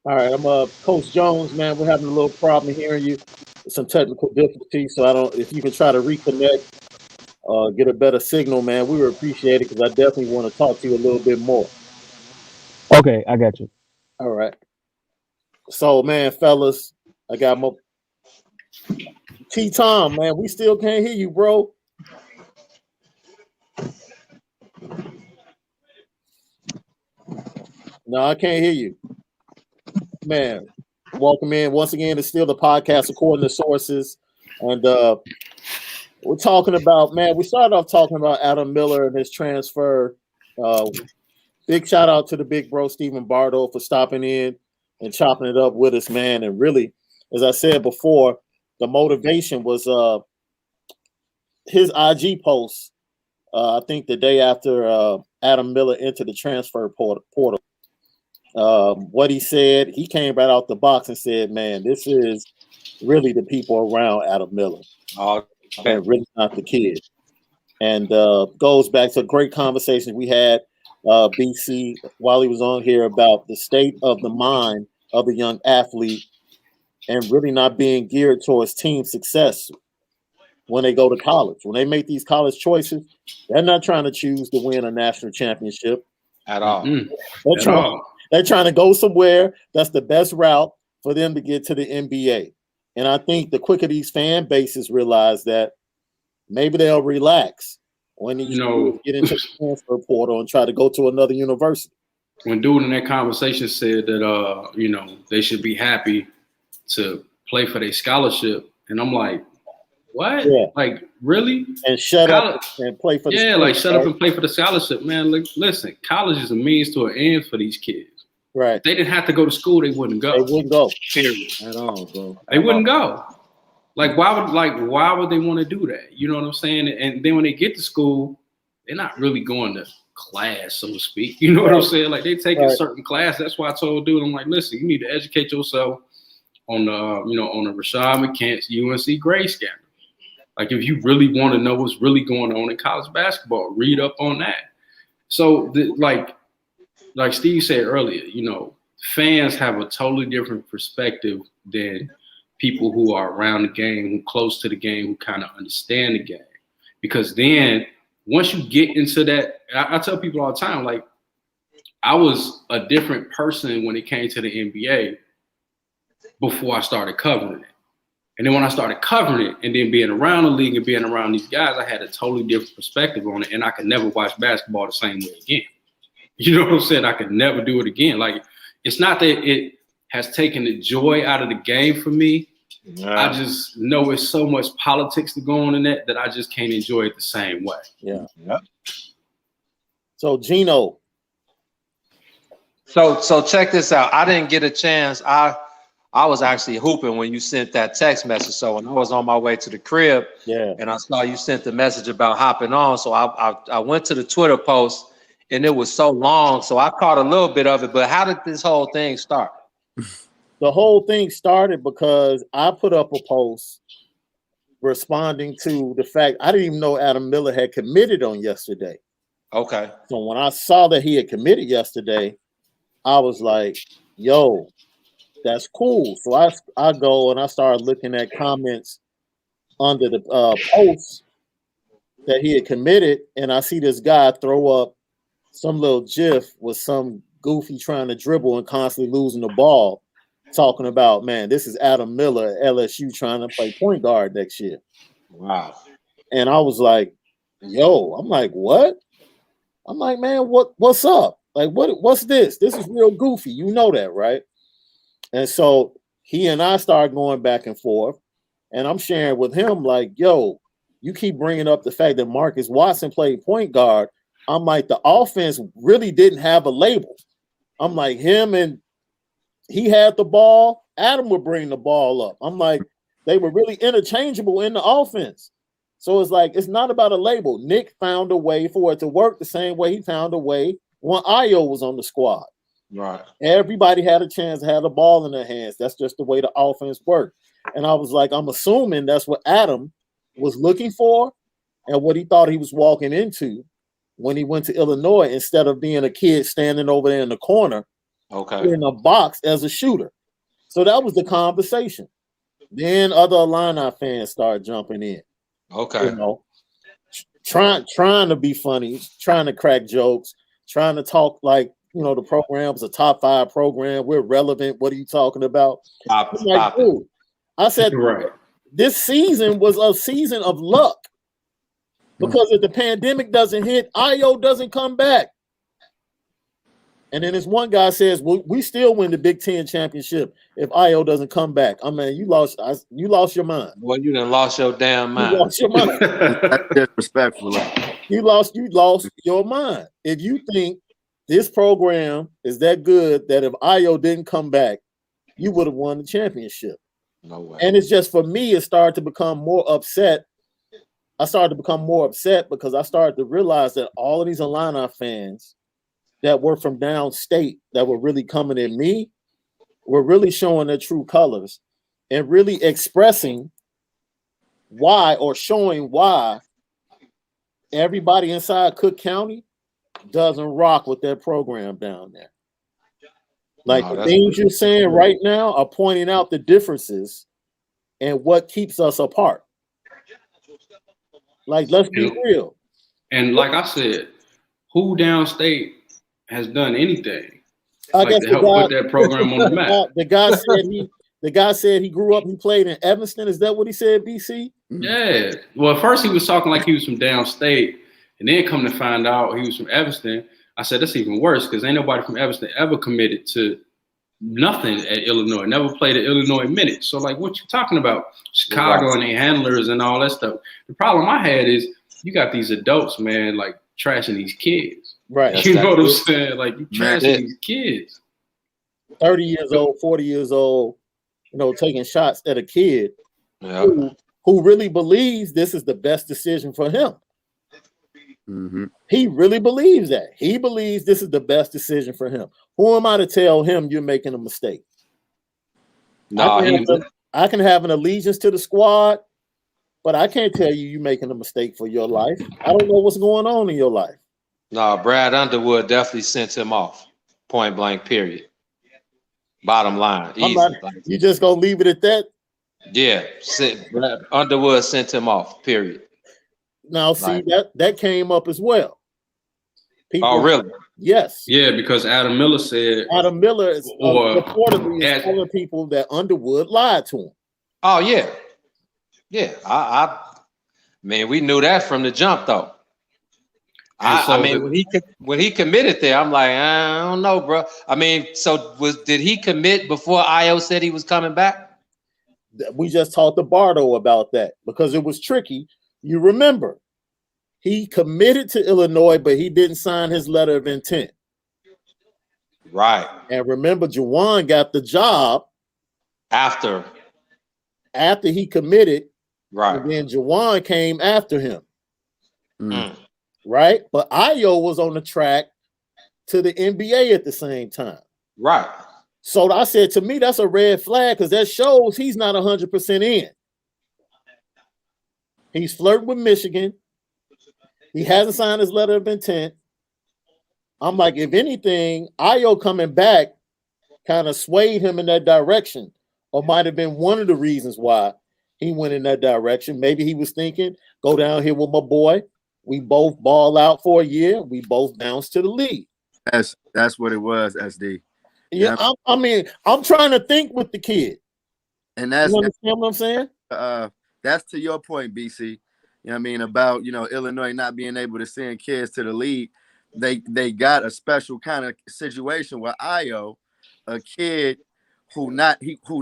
All right, I'm Coach Jones, man. We're having a little problem hearing you. Some technical difficulties, so I don't. If you can try to reconnect, get a better signal, man, we would appreciate it, because I definitely want to talk to you a little bit more. Okay, I got you. All right. So, man, fellas, I got my T-Tom, man. We still can't hear you, bro. No, I can't hear you. Man, welcome in once again. It's still the podcast according to sources. And we're talking about, man, we started off talking about Adam Miller and his transfer. Big shout out to the big bro, Stephen Bardo, for stopping in and chopping it up with us, man. And really, as I said before, the motivation was his IG post, I think the day after Adam Miller entered the transfer portal. What he said, he came right out the box and said, man, this is really the people around Adam Miller. And really not the kid. And goes back to a great conversation we had, BC, while he was on here, about the state of the mind of a young athlete and really not being geared towards team success when they go to college. When they make these college choices, they're not trying to choose to win a national championship at all. They're trying to go somewhere that's the best route for them to get to the NBA. And I think the quicker these fan bases realize that, maybe they'll relax when these get into the transfer portal and try to go to another university. When dude in that conversation said that they should be happy to play for their scholarship, and I'm like, what? Yeah. Like, really? And shut up and play for the scholarship. Yeah, like shut up and play for the scholarship, man. Like, listen, college is a means to an end for these kids. Right. If they didn't have to go to school, they wouldn't go. They wouldn't go. Period. At all, bro. They wouldn't go. Like, why would they want to do that? You know what I'm saying? And then when they get to school, they're not really going to class, so to speak. You know what I'm saying? Like, they take a certain class. That's why I told dude, I'm like, listen, you need to educate yourself on the, on the Rashad McCants UNC grade scandal. Like, if you really want to know what's really going on in college basketball, read up on that. So, like Steve said earlier, fans have a totally different perspective than people who are around the game, who close to the game, who kind of understand the game. Because then once you get into that, I tell people all the time, like, I was a different person when it came to the NBA before I started covering it. And then when I started covering it and then being around the league and being around these guys, I had a totally different perspective on it. And I could never watch basketball the same way again. You know what I'm saying? I could never do it again. Like, it's not that it has taken the joy out of the game for me. Yeah. I just know it's so much politics to go on in that I just can't enjoy it the same way. Yeah. So Gino. So check this out. I didn't get a chance. I was actually hooping when you sent that text message. So when I was on my way to the crib, and I saw you sent the message about hopping on, so I went to the Twitter post, and it was so long, so I caught a little bit of it. But how did this whole thing start? The whole thing started because I put up a post responding to the fact I didn't even know Adam Miller had committed on yesterday. Okay. So when I saw that he had committed yesterday, I was like, yo, that's cool. So I go and I started looking at comments under the post that he had committed, and I see this guy throw up some little GIF with some goofy trying to dribble and constantly losing the ball, talking about, man, this is Adam Miller at LSU trying to play point guard next year. Wow. And I was like, yo, I'm like, what? I'm like, man, what's up? Like, what's this? This is real goofy. You know that, right? And so he and I started going back and forth, and I'm sharing with him like, yo, you keep bringing up the fact that Marcus Watson played point guard. I'm like, the offense really didn't have a label. I'm like, him and he had the ball, Adam would bring the ball up. I'm like, they were really interchangeable in the offense. So it's like, it's not about a label. Nick found a way for it to work the same way he found a way when Ayo was on the squad. Right. Everybody had a chance to have the ball in their hands. That's just the way the offense worked. And I was like, I'm assuming that's what Adam was looking for and what he thought he was walking into when he went to Illinois, instead of being a kid standing over there in the corner in a box as a shooter. So that was the conversation. Then other Illini fans started jumping in. Okay. You know, trying to be funny, trying to crack jokes, trying to talk like, you know, the program's a top 5 program. We're relevant. What are you talking about? Like, dude, I said, right. This season was a season of luck. Because if the pandemic doesn't hit, Ayo doesn't come back. And then this one guy says, well, we still win the Big Ten championship if Ayo doesn't come back. I mean, you lost your mind. Well, you done lost your damn mind. You lost your mind. That's disrespectful. You lost your mind. If you think this program is that good that if Ayo didn't come back, you would have won the championship. No way. And it's just, for me, it started to become more upset. I started to become more upset because I started to realize that all of these Illini fans that were from downstate that were really coming at me were really showing their true colors and really expressing why, or showing why, everybody inside Cook County doesn't rock with their program down there. Like, the things you're saying right now are pointing out the differences and what keeps us apart. Like, let's be real. And like I said, who downstate has done anything I guess to help put that program on the map? The guy said he grew up, he played in Evanston. Is that what he said, BC? Yeah. Well, at first he was talking like he was from downstate, and then come to find out he was from Evanston. I said, that's even worse, because ain't nobody from Evanston ever committed to nothing at Illinois, never played at Illinois minutes. So, like, what you talking about? Chicago and their handlers and all that stuff. The problem I had is you got these adults, man, like, trashing these kids. Right. You know what I'm saying? Like, you trashing these kids. 30 years old, 40 years old, you know, taking shots at a kid who really believes this is the best decision for him. Mm-hmm. He really believes that. He believes this is the best decision for him. Who am I to tell him you're making a mistake? No, I can have an allegiance to the squad, but I can't tell you you're making a mistake for your life. I don't know what's going on in your life. No, Brad Underwood definitely sent him off. Point blank, period. Bottom line. You just gonna leave it at that? Yeah. Brad Underwood sent him off, period. Now, see, that came up as well. Oh, really? Yes. Yeah, because Adam Miller said is reportedly telling people that Underwood lied to him. Oh, yeah. Yeah. I mean, we knew that from the jump, though. When he committed there, I'm like, I don't know, bro. I mean, so did he commit before Ayo said he was coming back? We just talked to Bardo about that because it was tricky. You remember, he committed to Illinois, but he didn't sign his letter of intent. Right. And remember, Juwan got the job After he committed. Right. And then Juwan came after him. Mm. Right? But Ayo was on the track to the NBA at the same time. Right. So I said, to me, that's a red flag because that shows he's not 100% in. He's flirting with Michigan. He hasn't signed his letter of intent. I'm like, if anything, Ayo coming back kind of swayed him in that direction, or might have been one of the reasons why he went in that direction. Maybe he was thinking, go down here with my boy. We both ball out for a year. We both bounce to the league. That's what it was, SD. Yeah, I mean, I'm trying to think with the kid. And that's, you understand what I'm saying? That's to your point, BC. You know what I mean, about, Illinois not being able to send kids to the league. They got a special kind of situation with Ayo, a kid who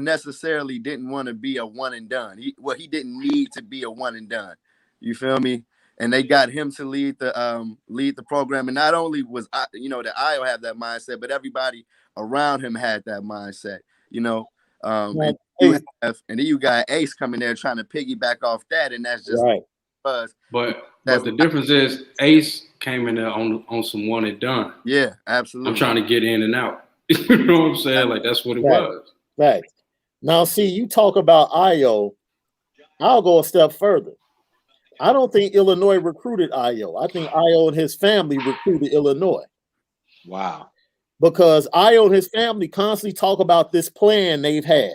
necessarily didn't want to be a one and done. He didn't need to be a one and done. You feel me? And they got him to lead the program. And not only was that Ayo had that mindset, but everybody around him had that mindset. And then you got Ace coming there trying to piggyback off that, and that's just right. Buzz. But the difference is Ace came in there on some one and done. Yeah, absolutely. I'm trying to get in and out. You know what I'm saying? Like that's what it was. Right. Now, see, you talk about Ayo. I'll go a step further. I don't think Illinois recruited Ayo. I think Ayo and his family recruited Illinois. Wow. Because Ayo and his family constantly talk about this plan they've had.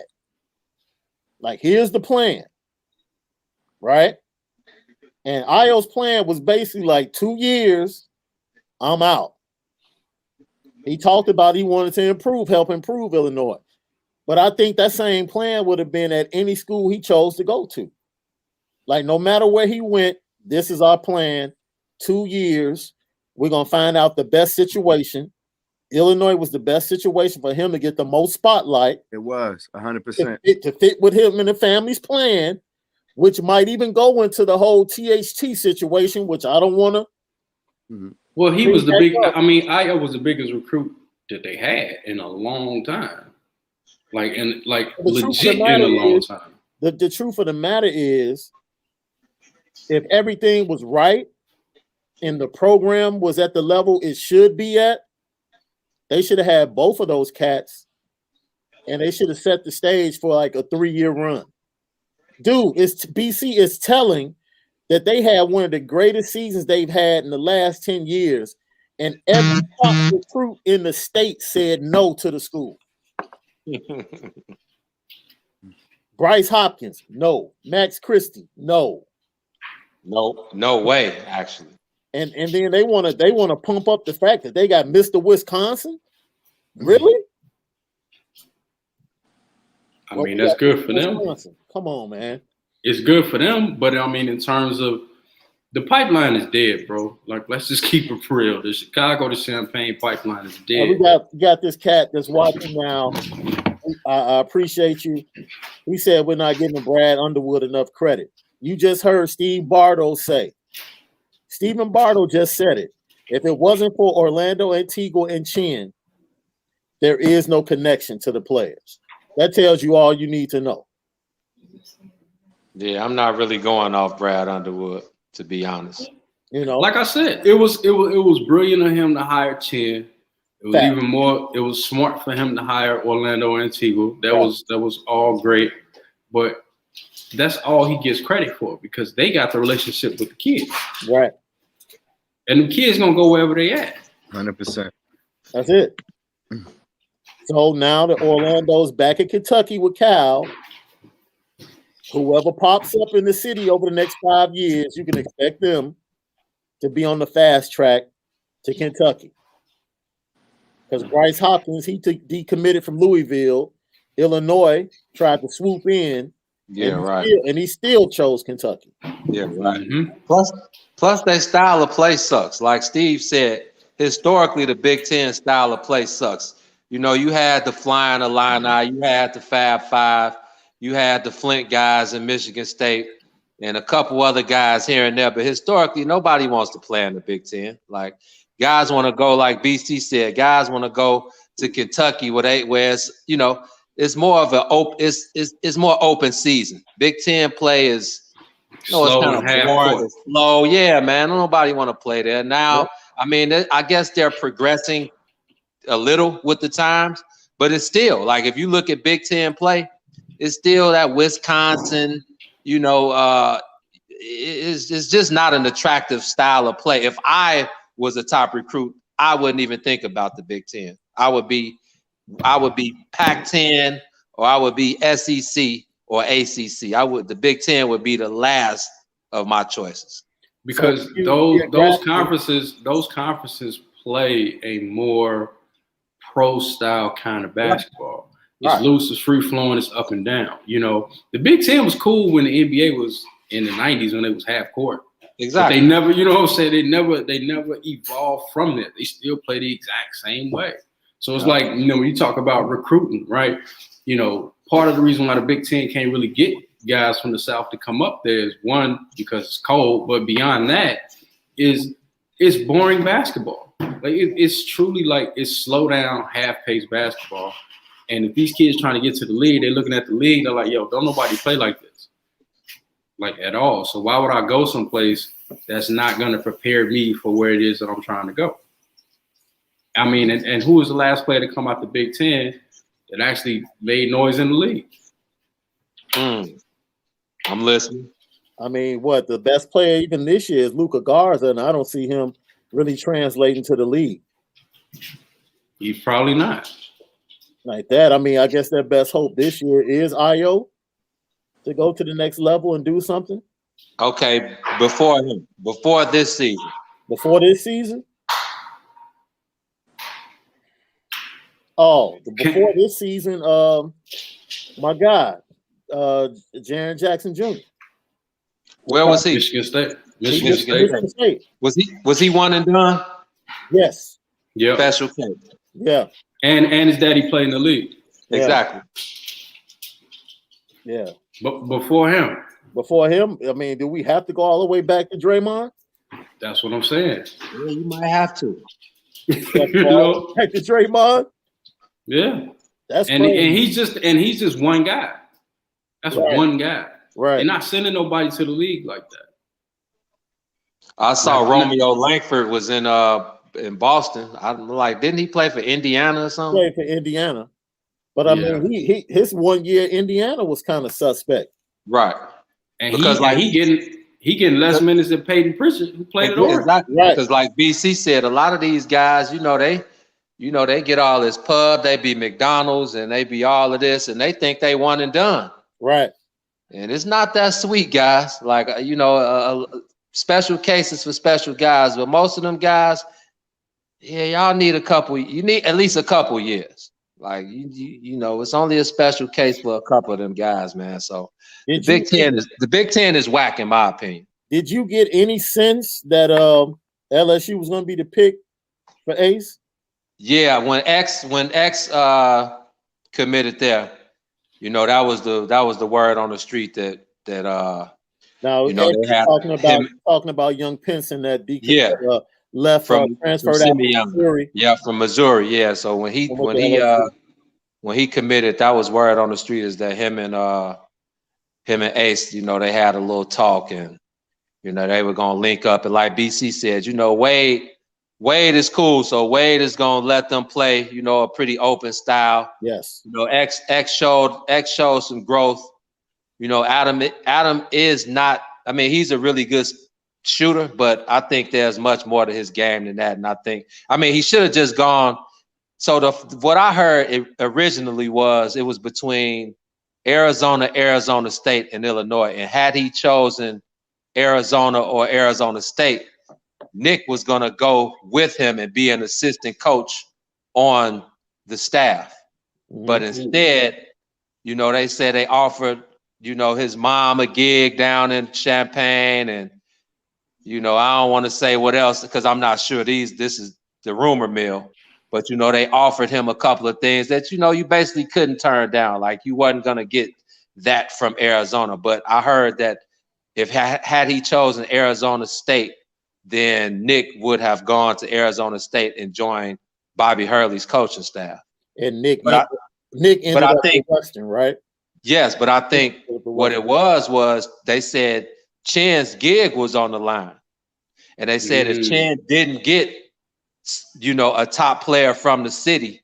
Like, here's the plan. Right? And Ayo's plan was basically like 2 years, I'm out. He talked about he wanted to help improve Illinois. But I think that same plan would have been at any school he chose to go to. Like, no matter where he went, this is our plan. 2 years, we're going to find out the best situation. Illinois was the best situation for him to get the most spotlight. It was 100%. To fit with him and the family's plan, which might even go into the whole THT situation, which I don't want to. Mm-hmm. Well, he was Ayo was the biggest recruit that they had in a long time. Legit in a long time. The truth of the matter is, if everything was right and the program was at the level it should be at, they should have had both of those cats and they should have set the stage for like a 3-year run. Dude, BC is telling that they had one of the greatest seasons they've had in the last 10 years, and every top recruit in the state said no to the school. Bryce Hopkins, no. Max Christie, no. No way, actually. And then they want to pump up the fact that they got Mr. Wisconsin. Really? I mean, that's good for them. Come on, man. It's good for them, but I mean, in terms of the pipeline is dead, bro. Like, let's just keep it real. The Chicago to Champaign pipeline is dead. We got this cat that's watching now. I appreciate you. He said we're not giving Brad Underwood enough credit. You just heard Steve Bardo say. Stephen Bardo just said it. If it wasn't for Orlando, Antigua, and Chin, there is no connection to the players. That tells you all you need to know. Yeah, I'm not really going off Brad Underwood, to be honest. Like I said, it was brilliant of him to hire Chin. It was even more. It was smart for him to hire Orlando Antigua. That was all great, but that's all he gets credit for because they got the relationship with the kids, right? And the kids gonna go wherever they at. 100%. That's it. So now that Orlando's back in Kentucky with Cal, whoever pops up in the city over the next 5 years, you can expect them to be on the fast track to Kentucky. Because Bryce Hopkins, he decommitted from Louisville. Illinois tried to swoop in. Yeah, right. And he still chose Kentucky. Yeah, right. Mm-hmm. Plus, their style of play sucks. Like Steve said, historically, the Big Ten style of play sucks. You had the Flying Illini, you had the Fab Five, you had the Flint guys in Michigan State. and a couple other guys here and there. But historically, nobody wants to play in the Big Ten. Like guys want to go, like BC said, guys want to go to Kentucky where it's, you know, it's more of it's more open season. Big Ten play is it's kind of boring. It's slow. Yeah, man. Nobody want to play there now. Yep. I mean, I guess they're progressing a little with the times, but it's still like if you look at Big Ten play, it's still that Wisconsin. You know, it's just not an attractive style of play. If I was a top recruit, I wouldn't even think about the Big Ten. I would be Pac-10 or I would be SEC or ACC. The Big Ten would be the last of my choices. Because those conferences play a more pro style kind of basketball. It's loose, it's free flowing, it's up and down. You know, the Big Ten was cool when the NBA was in the 90s when it was half court. Exactly. But they never, you know what I'm saying? They never evolved from that. They still play the exact same way. So it's like, you know, when you talk about recruiting, right? You know, part of the reason why the Big Ten can't really get guys from the South to come up there is one, because it's cold, but beyond that is it's boring basketball. Like it's truly like it's slow down, half-paced basketball. And if these kids trying to get to the league, they're looking at the league, they're like, yo, don't nobody play like this. Like at all. So why would I go someplace that's not going to prepare me for where it is that I'm trying to go? I mean, and who was the last player to come out the Big Ten that actually made noise in the league? I'm listening. I mean, the best player even this year is Luka Garza, and I don't see him really translating to the league. He's probably not. Like that. I mean, I guess their best hope this year is Ayo to go to the next level and do something. Okay, before this season. Before this season? Oh, before this season, my God, Jaren Jackson Jr. Where was he? Michigan State. Michigan State. Was he one and done? Yes. Yeah. Special case. Yeah. And his daddy played in the league. Exactly. Yeah. But before him, I mean, do we have to go all the way back to Draymond? That's what I'm saying. Yeah, you might have to. You know? Back to Draymond? Yeah. That's and he's just one guy. That's one guy. Right. They're not sending nobody to the league like that. I saw Romeo Langford was in Boston. I'm like, didn't he play for Indiana or something? Played for Indiana. But I mean, his 1 year Indiana was kind of suspect. Right. And because he getting less minutes than Peyton Pritchard, who played at Oregon. Exactly. Right. Because like BC said, a lot of these guys, they get all this pub, they be McDonald's and they be all of this, and they think they one and done. Right. And it's not that sweet, guys. Like, special cases for special guys, but most of them guys, y'all need you need at least a couple years. Like, it's only a special case for a couple of them guys, man. So the Big Ten is whack, in my opinion. Did you get any sense that LSU was going to be the pick for Ace? Yeah, when X committed there, that was the word on the street that now they had talking about young Pinson that left transferred out to Missouri. Yeah, from Missouri. Yeah, so when he committed, that was word on the street is that him and Ace, they had a little talk and they were gonna link up. And like BC said, Wade is cool, so Wade is gonna let them play, a pretty open style. Yes. X showed some growth. Adam is not. I mean, he's a really good shooter, but I think there's much more to his game than that. And he should have just gone. So what I heard originally it was between Arizona State, and Illinois. And had he chosen Arizona or Arizona State, Nick was going to go with him and be an assistant coach on the staff. Mm-hmm. But instead, they said they offered, his mom a gig down in Champaign. And, I don't want to say what else because I'm not sure this is the rumor mill. But, they offered him a couple of things that, you basically couldn't turn down. Like you wasn't going to get that from Arizona. But I heard that if had he chosen Arizona State, then Nick would have gone to Arizona State and joined Bobby Hurley's coaching staff. And Nick But ended I up think at Western, right? yes, but I think what it was they said Chen's gig was on the line, and they said if Chen didn't get, a top player from the city,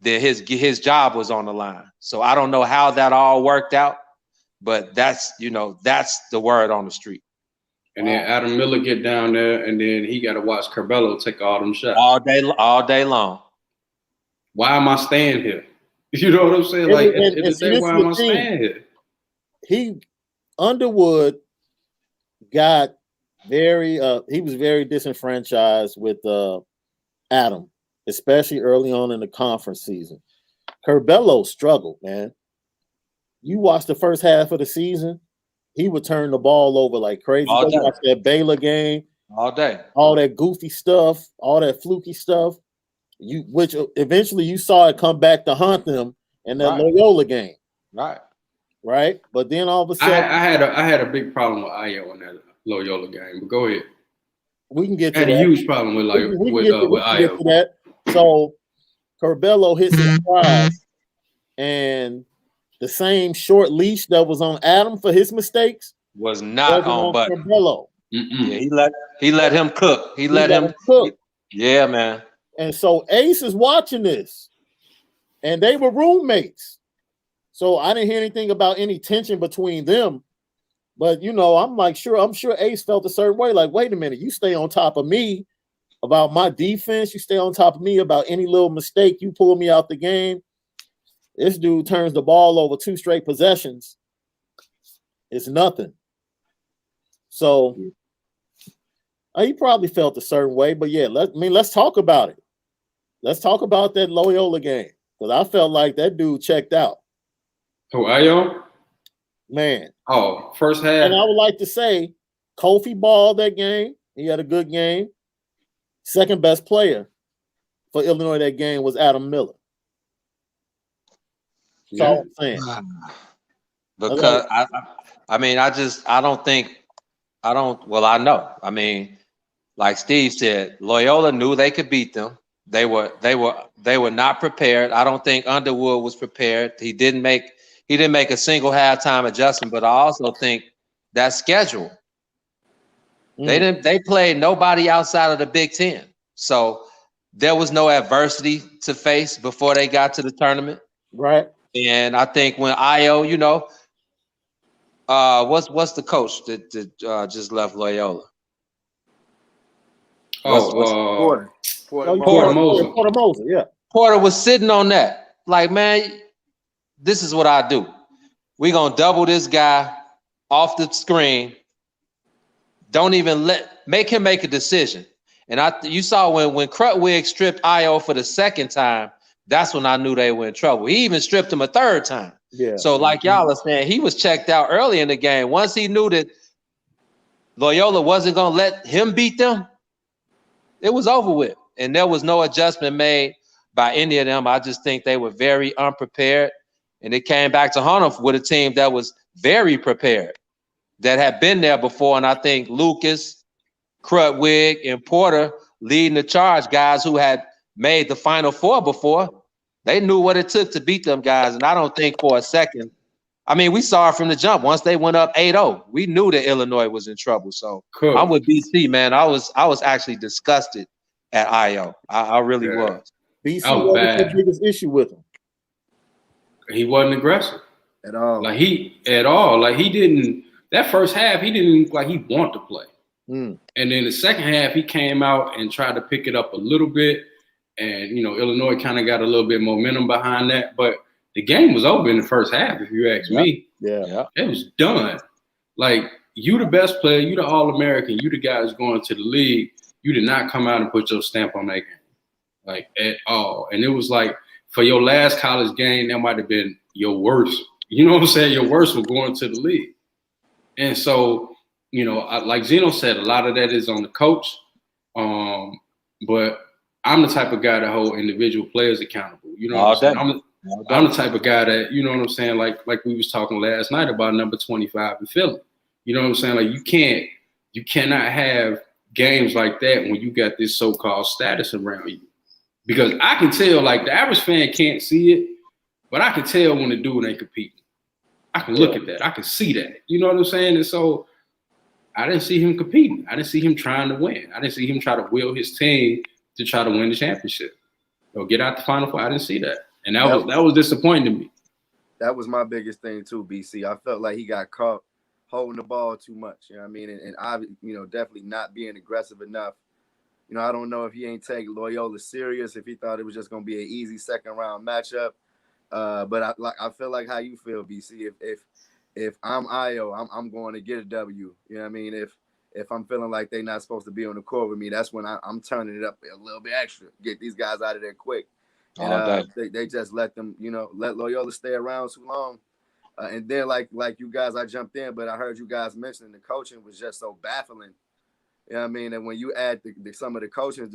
then his job was on the line. So I don't know how that all worked out, but that's the word on the street. And then Adam Miller get down there, and then he got to watch Curbelo take all them shots all day long. Why am I staying here? You know what I'm saying? Like, why am I staying here? Underwood got he was very disenfranchised with Adam, especially early on in the conference season. Curbelo struggled, man. You watch the first half of the season, he would turn the ball over like crazy. Go watch that Baylor game. All day. All that goofy stuff, all that fluky stuff. Which eventually you saw it come back to haunt them in that Loyola game. Right. But then all of a sudden I had a big problem with Ayo in that Loyola game. But go ahead. We can get to that. I had a huge problem with Ayo. That. So Curbelo hits his stride, and the same short leash that was on Adam for his mistakes was not on Curbelo. Yeah, he let him cook. He let him cook. Yeah, man. And so Ace is watching this, and they were roommates. So I didn't hear anything about any tension between them. But I'm sure Ace felt a certain way. Like, wait a minute, you stay on top of me about my defense. You stay on top of me about any little mistake. You pull me out the game. This dude turns the ball over 2 straight possessions. It's nothing. So he probably felt a certain way. But yeah, let's talk about it. Let's talk about that Loyola game, because I felt like that dude checked out. Who, Ayo? Man. Oh, first half. And I would like to say Kofi balled that game. He had a good game. Second best player for Illinois that game was Adam Miller. That's all I'm saying. Because I know. I mean, like Steve said, Loyola knew they could beat them. They were not prepared. I don't think Underwood was prepared. He didn't make a single halftime adjustment, but I also think that schedule. They played nobody outside of the Big Ten. So there was no adversity to face before they got to the tournament. Right. And I think when Ayo, what's the coach that just left Loyola? Porter Moser, yeah. Porter was sitting on that. Like, man, this is what I do. We're going to double this guy off the screen. Don't even make him make a decision. And you saw when Crutwig stripped Ayo for the second time, that's when I knew they were in trouble. He even stripped him a third time. Yeah. So like y'all are saying, he was checked out early in the game. Once he knew that Loyola wasn't going to let him beat them, it was over with. And there was no adjustment made by any of them. I just think they were very unprepared. And it came back to haunt them with a team that was very prepared, that had been there before. And I think Lucas, Crutwig, and Porter leading the charge, guys who had made the Final Four before, they knew what it took to beat them guys. And I don't think for a second, I mean, we saw it from the jump. Once they went up 8-0, we knew that Illinois was in trouble. So cool. I'm with BC, man. I was actually disgusted at Ayo. I really was. BC was the biggest issue with him. He wasn't aggressive at all. Like he didn't. That first half, he didn't look like he wanted to play. And then the second half, he came out and tried to pick it up a little bit. And, Illinois kind of got a little bit momentum behind that. But the game was over in the first half, if you ask me. Yeah. It was done. Like, you the best player, you the All-American, you the guy who's going to the league. You did not come out and put your stamp on that game, like, at all. And it was like, for your last college game, that might have been your worst. You know what I'm saying? Your worst was going to the league. And so, like Zeno said, a lot of that is on the coach. But I'm the type of guy that hold individual players accountable. You know what I'm saying? I'm the type of guy that, you know what I'm saying, like we was talking last night about number 25 in Philly. You know what I'm saying? Like you cannot have games like that when you got this so-called status around you. Because I can tell, like the average fan can't see it, but I can tell when the dude ain't competing. I can look at that. I can see that. You know what I'm saying? And so I didn't see him competing. I didn't see him trying to win. I didn't see him try to will his team to try to win the championship or get out the Final Four. I didn't see that. And that was disappointing to me. That was my biggest thing too, BC. I felt like he got caught holding the ball too much. You know what I mean? And I, definitely not being aggressive enough. I don't know if he ain't take Loyola serious, if he thought it was just going to be an easy second round matchup. But I feel like how you feel, BC. If I'm Io, I'm going to get a W. You know what I mean? If I'm feeling like they're not supposed to be on the court with me, that's when I'm turning it up a little bit extra. Get these guys out of there quick. And they just let them, let Loyola stay around too long. And then like you guys, I jumped in, but I heard you guys mentioning the coaching was just so baffling. You know what I mean? And when you add some of the coaching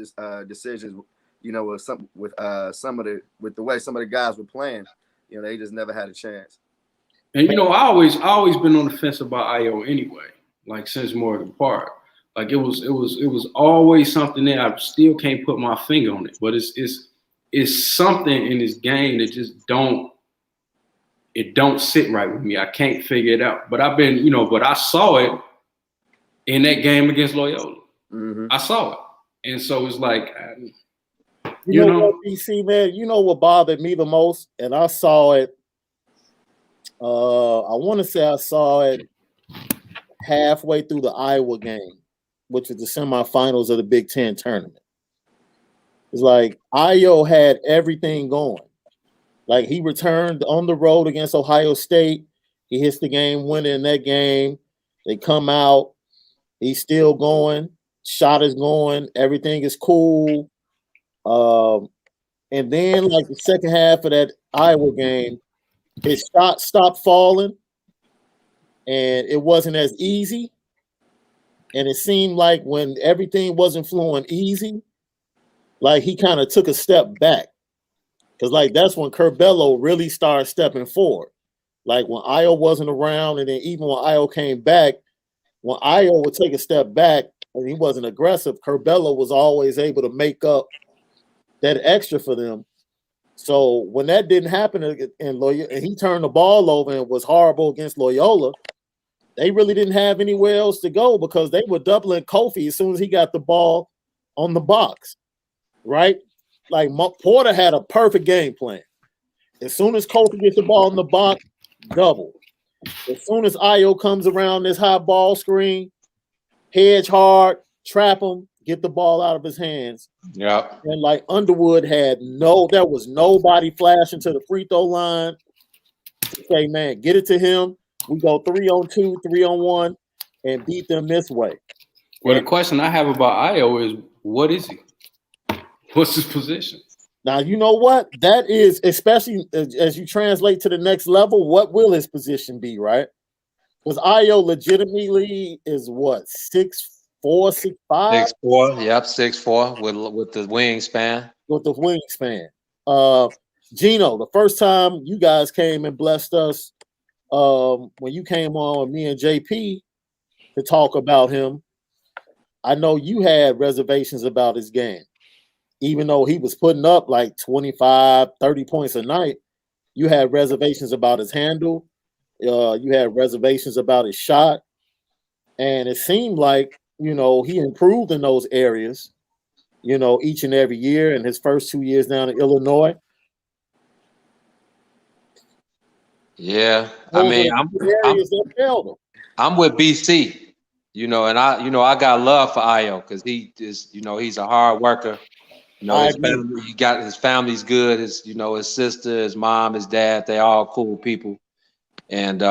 decisions, with the way some of the guys were playing, they just never had a chance. And I always been on the fence about Io anyway. Like since Morgan Park, like it was always something there. I still can't put my finger on it, but it's something in this game that just don't sit right with me. I can't figure it out. But but I saw it in that game against Loyola. Mm-hmm. I saw it. And so it's like, you know what, BC, man, you know what bothered me the most? And I saw it, I want to say I saw it halfway through the Iowa game, which was the semifinals of the Big Ten tournament. It's like Io had everything going. Like he returned on the road against Ohio State. He hits the game winner in that game. They come out. He's still going. Shot is going. Everything is cool. And then like the second half of that Iowa game, his shot stopped falling. And it wasn't as easy. And it seemed like when everything wasn't flowing easy, like he kind of took a step back. Because like that's when Curbelo really started stepping forward. Like when Io wasn't around, and then even when Io came back, when Io would take a step back and he wasn't aggressive, Curbelo was always able to make up that extra for them. So when that didn't happen in Loyola, and he turned the ball over and was horrible against Loyola, they really didn't have anywhere else to go because they were doubling Kofi as soon as he got the ball on the box, right? Like Porter had a perfect game plan. As soon as Kofi gets the ball in the box, double. As soon as Io comes around this high ball screen, hedge hard, trap him, get the ball out of his hands. Yeah. And like Underwood there was nobody flashing to the free throw line to say, man, get it to him. We go 3-on-2, 3-on-1, and beat them this way. Well, the question I have about Io is, what is he? What's his position? Now, you know what? That is, especially as you translate to the next level, what will his position be, right? Because Io legitimately is what, 6'4", 6'5"? 6'4", yep, 6'4", with the wingspan. With the wingspan. Gino, the first time you guys came and blessed us, when you came on with me and JP to talk about him, I know you had reservations about his game. Even though he was putting up like 25, 30 points a night, you had reservations about his handle. You had reservations about his shot. And it seemed like, he improved in those areas, each and every year in his first 2 years down in Illinois. Yeah. I mean, I'm with BC, and I got love for Io because he is, he's a hard worker. His family's good. His sister, his mom, his dad, they all cool people. And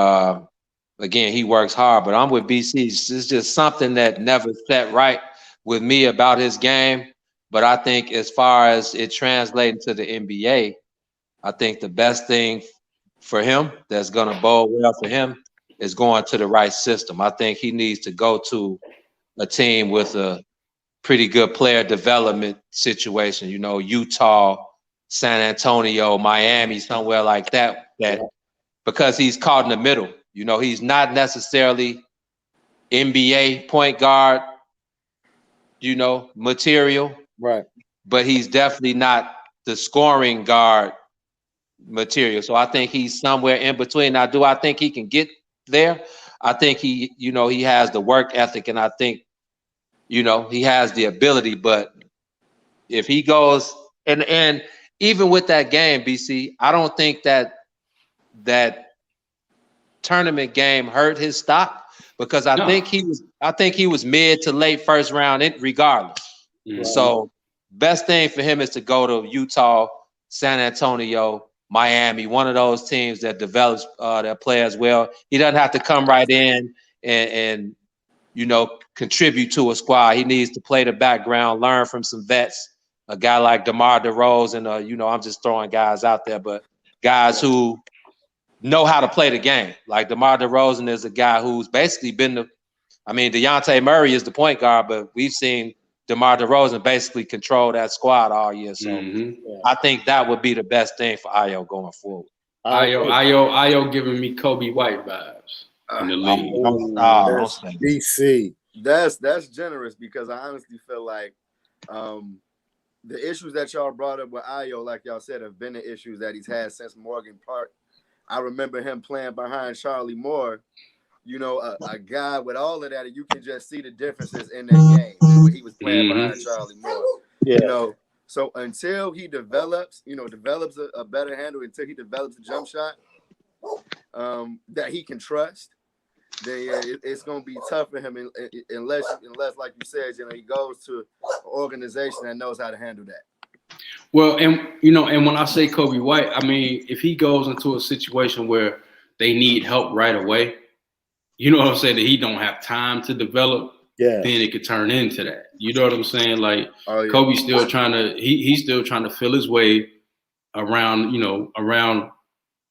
again, he works hard, but I'm with BC. It's just something that never sat right with me about his game. But I think as far as it translating to the NBA, I think the best thing for him that's going to bode well for him is going to the right system. I think he needs to go to a team with a pretty good player development situation, Utah, San Antonio, Miami, somewhere like that, because he's caught in the middle. He's not necessarily NBA point guard, material. Right. But he's definitely not the scoring guard material. So I think he's somewhere in between. Now, do I think he can get there? I think he has the work ethic, and I think, he has the ability. But if he goes, and even with that game, BC, I don't think that tournament game hurt his stock, because I think he was mid to late first round regardless. Mm-hmm. So best thing for him is to go to Utah, San Antonio, Miami, one of those teams that develops their players well. He doesn't have to come right in and contribute to a squad. He needs to play the background, learn from some vets, a guy like DeMar DeRozan, I'm just throwing guys out there, but guys who know how to play the game. Like DeMar DeRozan is a guy who's basically been DeJounte Murray is the point guard, but we've seen DeMar DeRozan basically control that squad all year. So I think that would be the best thing for Ayo going forward. Ayo giving me Kobe White vibes in the league. DC. That's generous, because I honestly feel like the issues that y'all brought up with Ayo, like y'all said, have been the issues that he's had since Morgan Park. I remember him playing behind Charlie Moore. A guy with all of that, and you can just see the differences in that game when he was playing behind Charlie Moore. Yeah. So until he develops a better handle, until he develops a jump shot that he can trust, then it's going to be tough for him unless, like you said, he goes to an organization that knows how to handle that. Well, and when I say Kobe White, I mean, if he goes into a situation where they need help right away, you know what I'm saying, that he don't have time to develop, then it could turn into that. You know what I'm saying? Like, Kobe's still trying to, he's still trying to feel his way around, around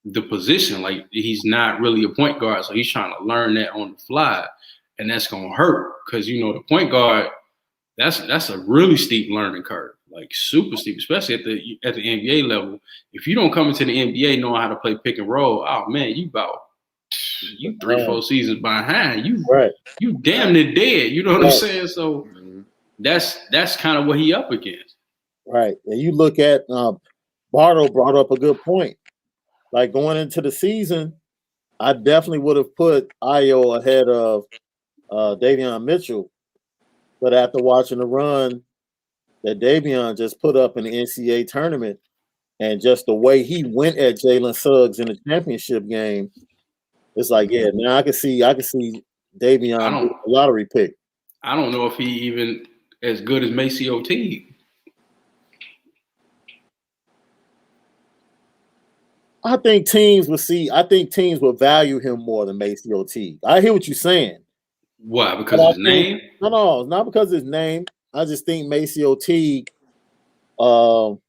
the position. Like, he's not really a point guard, so he's trying to learn that on the fly, and that's gonna hurt, because the point guard, that's a really steep learning curve, like super steep, especially at the NBA level. If you don't come into the NBA knowing how to play pick and roll, oh man, you 3-4 seasons behind. You damn near dead. You know what I'm saying? So that's kind of what he up against. Right. And you look at Bardo brought up a good point. Like, going into the season, I definitely would have put Ayo ahead of Davion Mitchell. But after watching the run that Davion just put up in the NCAA tournament, and just the way he went at Jalen Suggs in the championship game, it's like, now I can see Davion a lottery pick. I don't know if he even as good as Maceo Teague. I think teams will value him more than Maceo Teague. I hear what you're saying. Why? Because of his name? No, it's not because of his name. I just think Maceo Teague, from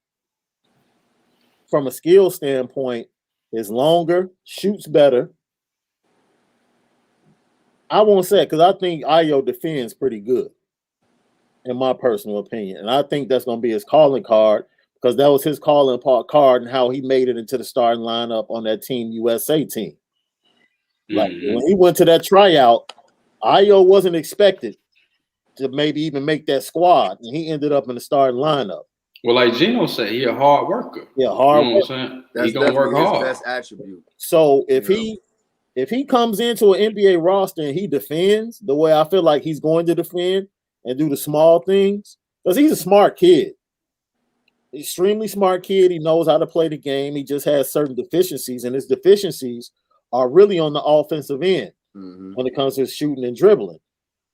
a skill standpoint, is longer, shoots better. I won't say it, because I think Ayo defends pretty good, in my personal opinion. And I think that's going to be his calling card, because that was his calling card and how he made it into the starting lineup on that Team USA team. Like, when he went to that tryout, Ayo wasn't expected to maybe even make that squad, and he ended up in the starting lineup. Well, like Gino said, he a hard worker. Yeah, hard worker. What I'm saying? He's going to work hard. That's his best attribute. So if he comes into an NBA roster and he defends the way I feel like he's going to defend and do the small things, because he's a smart kid. Extremely smart kid. He knows how to play the game. He just has certain deficiencies, and his deficiencies are really on the offensive end when it comes to shooting and dribbling.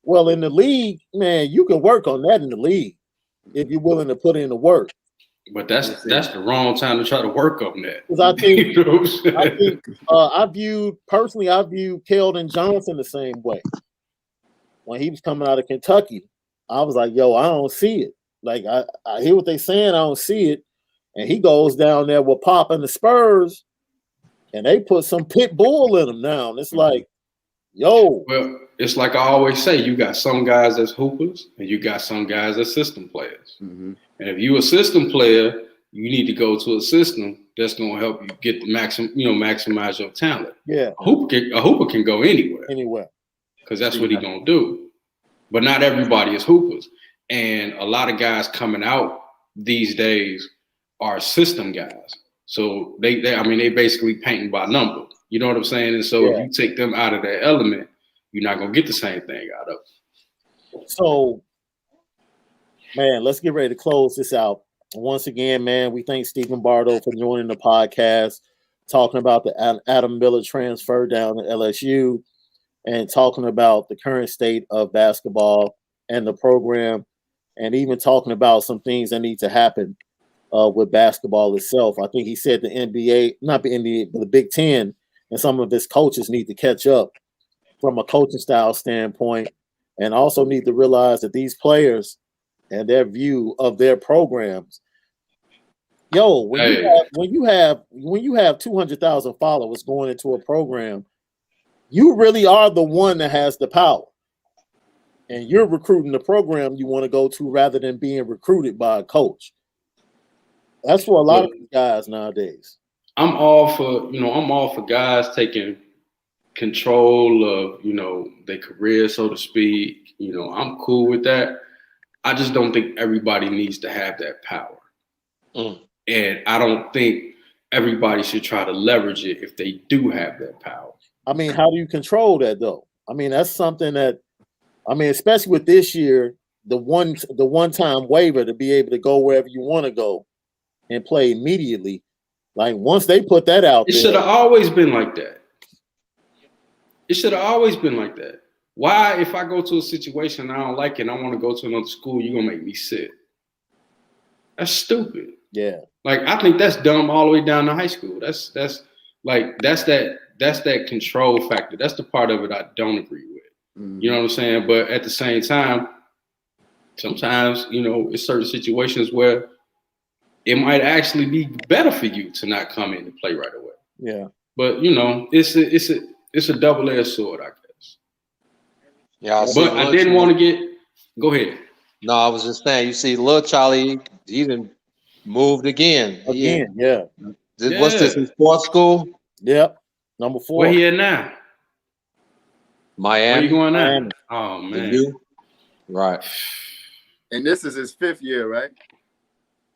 Well, in the league, man, you can work on that in the league if you're willing to put in the work. But that's the wrong time to try to work on that. Because I think I viewed Keldon Johnson the same way. When he was coming out of Kentucky, I was like, yo, I don't see it. Like, I hear what they're saying, I don't see it. And he goes down there with Pop and the Spurs, and they put some pit bull in him now. And it's like, yo. Well, it's like I always say, you got some guys that's hoopers, and you got some guys that's system players. And if you a system player, you need to go to a system that's going to help you get the maximize your talent. Yeah. A hooper can go anywhere. Anywhere. because that's what he gonna do. But not everybody is hoopers, and a lot of guys coming out these days are system guys. So they basically painting by number. You know what I'm saying? And so if you take them out of their element, you're not gonna get the same thing out of it. So, man, let's get ready to close this out. Once again, man, we thank Stephen Bardo for joining the podcast, talking about the Adam Miller transfer down to LSU, and talking about the current state of basketball and the program, and even talking about some things that need to happen with basketball itself. I think he said the NBA, not the NBA, but the Big Ten and some of his coaches need to catch up from a coaching style standpoint, and also need to realize that these players and their view of their programs. When you have 200,000 followers going into a program, you really are the one that has the power, and you're recruiting the program you want to go to rather than being recruited by a coach. That's for a lot of guys nowadays. I'm all for guys taking control of, their career, so to speak. I'm cool with that. I just don't think everybody needs to have that power. And I don't think everybody should try to leverage it if they do have that power. I mean, how do you control that though? I mean, that's something that, especially with this year, the one-time waiver to be able to go wherever you want to go and play immediately. Like once they put that out, it should have always been like that. It should have always been like that. Why, if I go to a situation and I don't like it and I want to go to another school, you're gonna make me sit? That's stupid. Yeah. Like I think that's dumb all the way down to high school. That's that control factor. That's the part of it I don't agree with. Mm-hmm. You know what I'm saying? But at the same time, sometimes, it's certain situations where it might actually be better for you to not come in and play right away. Yeah. But it's a double-edged sword, I guess. Yeah. But I didn't want to get. Go ahead. No, I was just saying. You see, little Charlie, he done moved again. Yeah. What's this? His fourth school? Yep. Number 4. Where he at now? Miami. Where you going now? Miami. Oh man. You? Right. And this is his 5th year, right?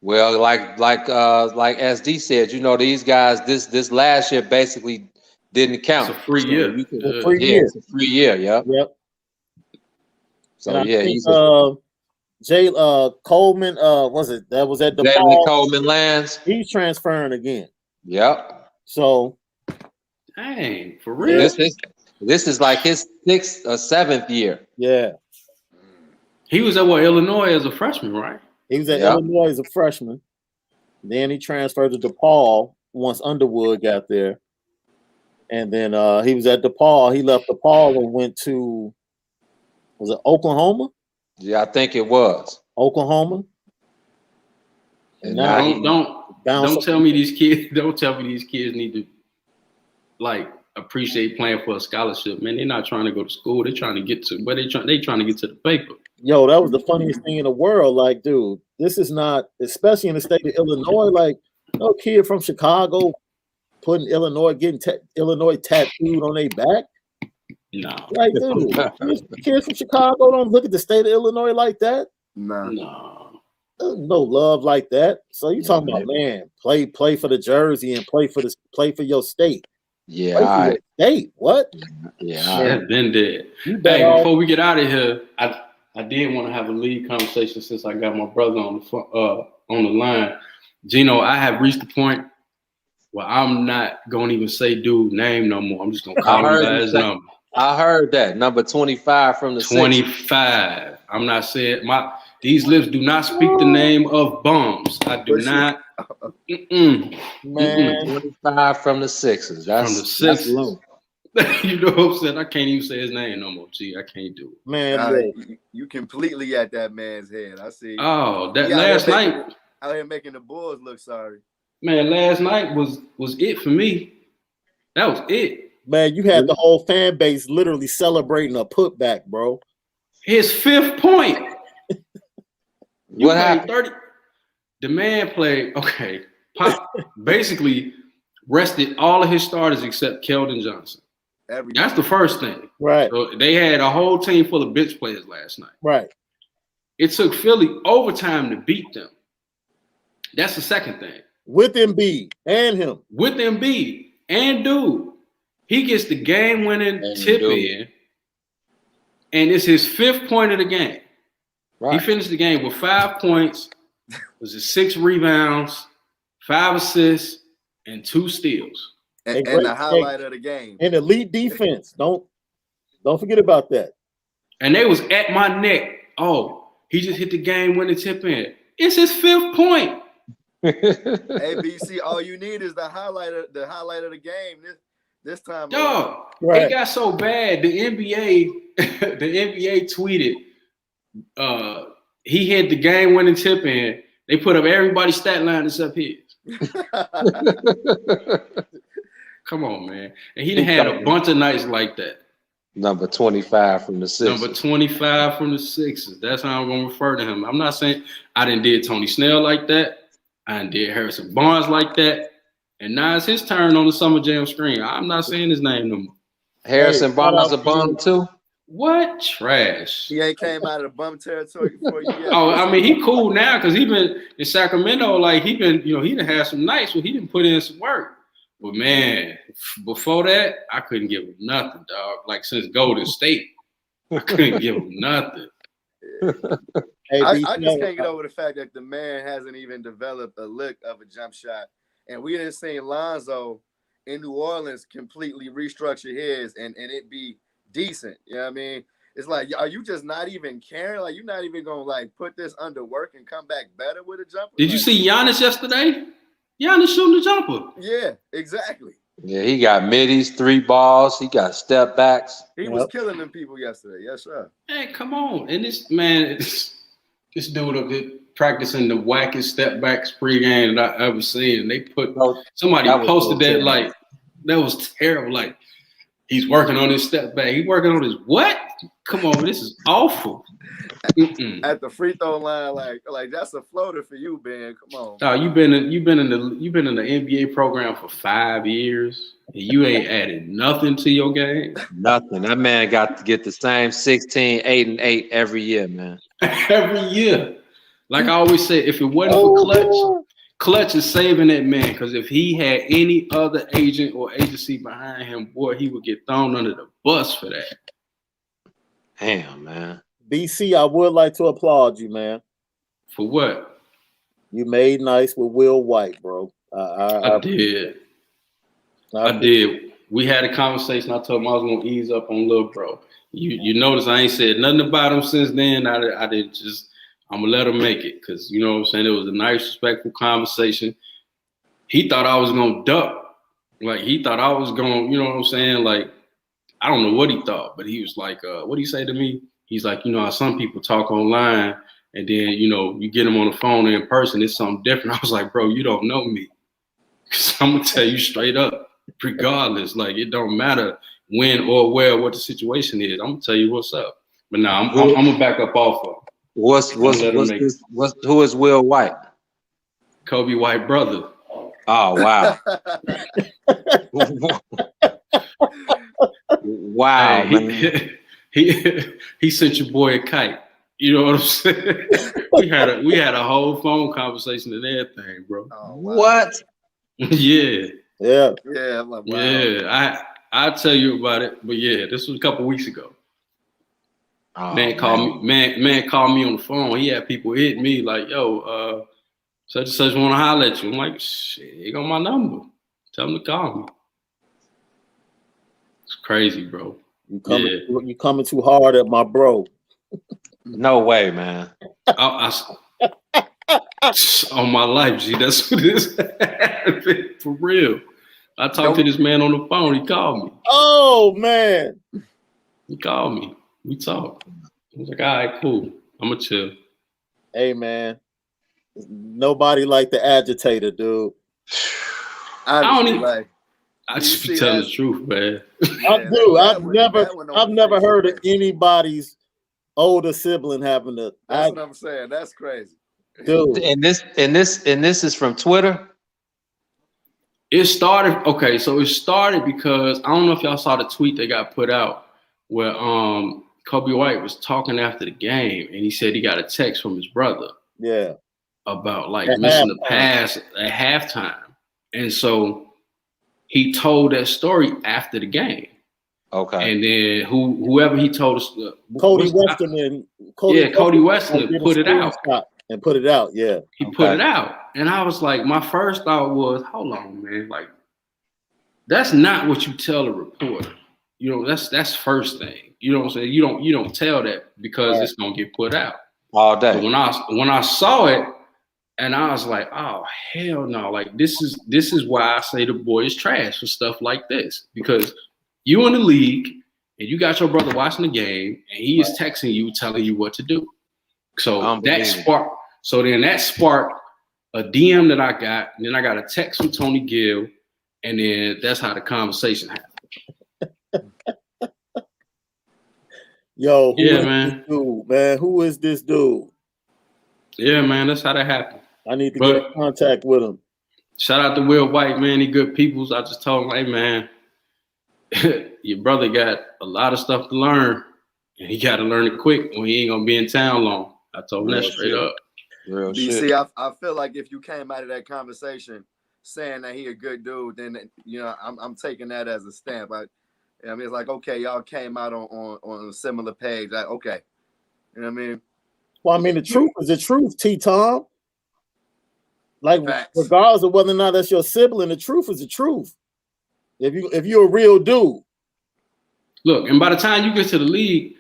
Well, like SD said, these guys, this last year basically didn't count. It's a free year. It's a free year. Yep. So he's Jay Coleman. Was it that was at the Jalen Coleman lands? He's transferring again. Yep. So, dang, for real. This is like his 6th or 7th year. Yeah. He was at Illinois as a freshman, right? He was at Illinois as a freshman. Then he transferred to DePaul once Underwood got there. And then he was at DePaul. He left DePaul and went to, was it Oklahoma? Yeah, I think it was. Oklahoma. And don't tell me these kids need to appreciate playing for a scholarship, man. They're not trying to go to school. They're trying to get to, but they trying to get to the paper. Yo, that was the funniest thing in the world. Like, dude, this is not, especially in the state of Illinois, like, no kid from Chicago putting getting Illinois tattooed on their back. No. Like, dude, kids from Chicago don't look at the state of Illinois like that. No. There's no love like that. So you talking about, man, play for the jersey and play for your state. Yeah. State, what? Yeah. That's been dead. Hey, before we get out of here, I did want to have a lead conversation since I got my brother on the line. Gino, I have reached the point where I'm not gonna even say dude's name no more. I'm just gonna call him by his number. I heard that number 25 from the 25. I'm not saying these lips do not speak the name of bums. I do not. Man, 25 from the Sixers. That's from the Sixers. low. You know what I'm saying? I can't even say his name no more. Gee, I can't do it. Man, you completely at that man's head. I see. Oh, that last night out here making the Bulls look sorry. Man, last night was it for me. That was it. Man, you had the whole fan base literally celebrating a putback, bro. His 5th point. What happened? 30. The man played, okay. Pop basically rested all of his starters except Keldon Johnson. Everything. That's the first thing. Right. So they had a whole team full of bench players last night. Right. It took Philly overtime to beat them. That's the second thing. With Embiid and him. With Embiid and dude, he gets the game-winning tip in, and it's his 5th point of the game. Right. He finished the game with 5 points, was it 6 rebounds, 5 assists, and 2 steals. And the highlight of the game. And elite defense. Don't forget about that. And they was at my neck. Oh, he just hit the game-winning tip in. It's his 5th point. ABC, all you need is the highlight of the game this time. Yo, it got so bad. The NBA tweeted he hit the game-winning tip in. They put up everybody's stat line except his. Come on, man. And he had a bunch of nights like that. Number 25 from the Sixers. Number 25 from the Sixers. That's how I'm going to refer to him. I'm not saying I didn't did Tony Snell like that. I didn't did Harrison Barnes like that. And now it's his turn on the Summer Jam screen. I'm not saying his name no more. Harrison Barnes a bum too? What? Trash. He ain't came out of the bum territory before you yet. Oh, I mean, he cool now because he been in Sacramento. Like, he done had some nights where he didn't put in some work. But, man, before that, I couldn't give him nothing, dog. Like, since Golden State, I couldn't give him nothing. I just can't get over the fact that the man hasn't even developed a lick of a jump shot. And we didn't see Lonzo in New Orleans completely restructure his and it be decent. You know what I mean? It's like, are you just not even caring? Like, you're not even going to, like, put this under work and come back better with a jumper? Did you see Giannis yesterday? Giannis shooting the jumper. Yeah, exactly. Yeah, he got middies, 3 balls. He got step backs. He was killing them people yesterday. Yes, sir. Hey, come on. And this dude up there practicing the wackest step backs pregame that I ever seen. And they put somebody posted that like that was terrible. Like, he's working on his step back. He's working on his what? Come on, this is awful. At the free throw line, like that's a floater for you, Ben. Come on. Oh, you've been in the NBA program for 5 years and you ain't added nothing to your game. Nothing. That man got to get the same 16, 8, and 8 every year, man. Every year. Like I always say, if it wasn't for Clutch is saving that man, because if he had any other agent or agency behind him, boy, he would get thrown under the bus for that. Damn, man. BC, I would like to applaud you, man. For what? You made nice with Will White, bro. I did. I did. We had a conversation. I told him I was gonna ease up on Lil Bro. You notice I ain't said nothing about him since then. I did just. I'm gonna let him make it because you know what I'm saying. It was a nice, respectful conversation. He thought I was gonna duck, like he thought I was gonna, you know what I'm saying. Like I don't know what he thought, but he was like, "What did he say to me?" He's like, "You know how some people talk online, and then you know you get them on the phone and in person, it's something different." I was like, "Bro, you don't know me. Cause I'm gonna tell you straight up, regardless. Like it don't matter when or where, what the situation is. I'm gonna tell you what's up." But now I'm gonna back up off of. Who is Will White? Kobe White brother. Oh wow. Wow, hey, man. He sent your boy a kite. You know what I'm saying? we had a whole phone conversation and everything, bro. Oh, wow. What? Yeah. I'm like, wow. Yeah. I'll tell you about it, but yeah, this was a couple weeks ago. Oh, man called me on the phone. He had people hit me like, "Yo, such and such want to holler at you." I'm like, "Shit, he got my number. Tell him to call me." It's crazy, bro. You coming too hard at my bro. No way, man. On my life, G. That's what it is. For real. I talked to this man on the phone. He called me. Oh man. He called me. We talked. I was like, all right, cool. I'm gonna chill. Hey man, nobody like the agitator, dude. I just be telling the truth, man. I do. I've never heard of anybody's older sibling having to. That's what I'm saying. That's crazy, dude. And this is from Twitter. It started, okay, so it started because I don't know if y'all saw the tweet that got put out where Kobe White was talking after the game and he said he got a text from his brother. Yeah. About like missing the pass at halftime. And so he told that story after the game. Okay. And then whoever he told us, Cody Weston put it out. And put it out, yeah. He put it out. And I was like, my first thought was, hold on, man. Like, that's not what you tell a reporter. You know, that's first thing. You know what I'm saying? You don't tell that because it's gonna get put out. All day. So when I saw it, and I was like, oh hell no. Like this is why I say the boy is trash for stuff like this. Because you in the league and you got your brother watching the game and he is texting you, telling you what to do. So that sparked a DM that I got, and then I got a text from Tony Gill, and then that's how the conversation happened. Yo, who is this dude, man? Who is this dude? Yeah, man, that's how that happened. I need to get in contact with him. Shout out to Will White, man. He good peoples. I just told him, hey, man, your brother got a lot of stuff to learn, and he got to learn it quick when he ain't going to be in town long. I told him that straight up. Real shit. I feel like if you came out of that conversation saying that he a good dude, then, you know, I'm taking that as a stamp. I mean, it's like, okay, y'all came out on a similar page. Like, okay. You know what I mean? Well, I mean, the truth is the truth, T-Tom. Like, Facts. regardless of whether or not that's your sibling, the truth is the truth. If you're a real dude. Look, and by the time you get to the league,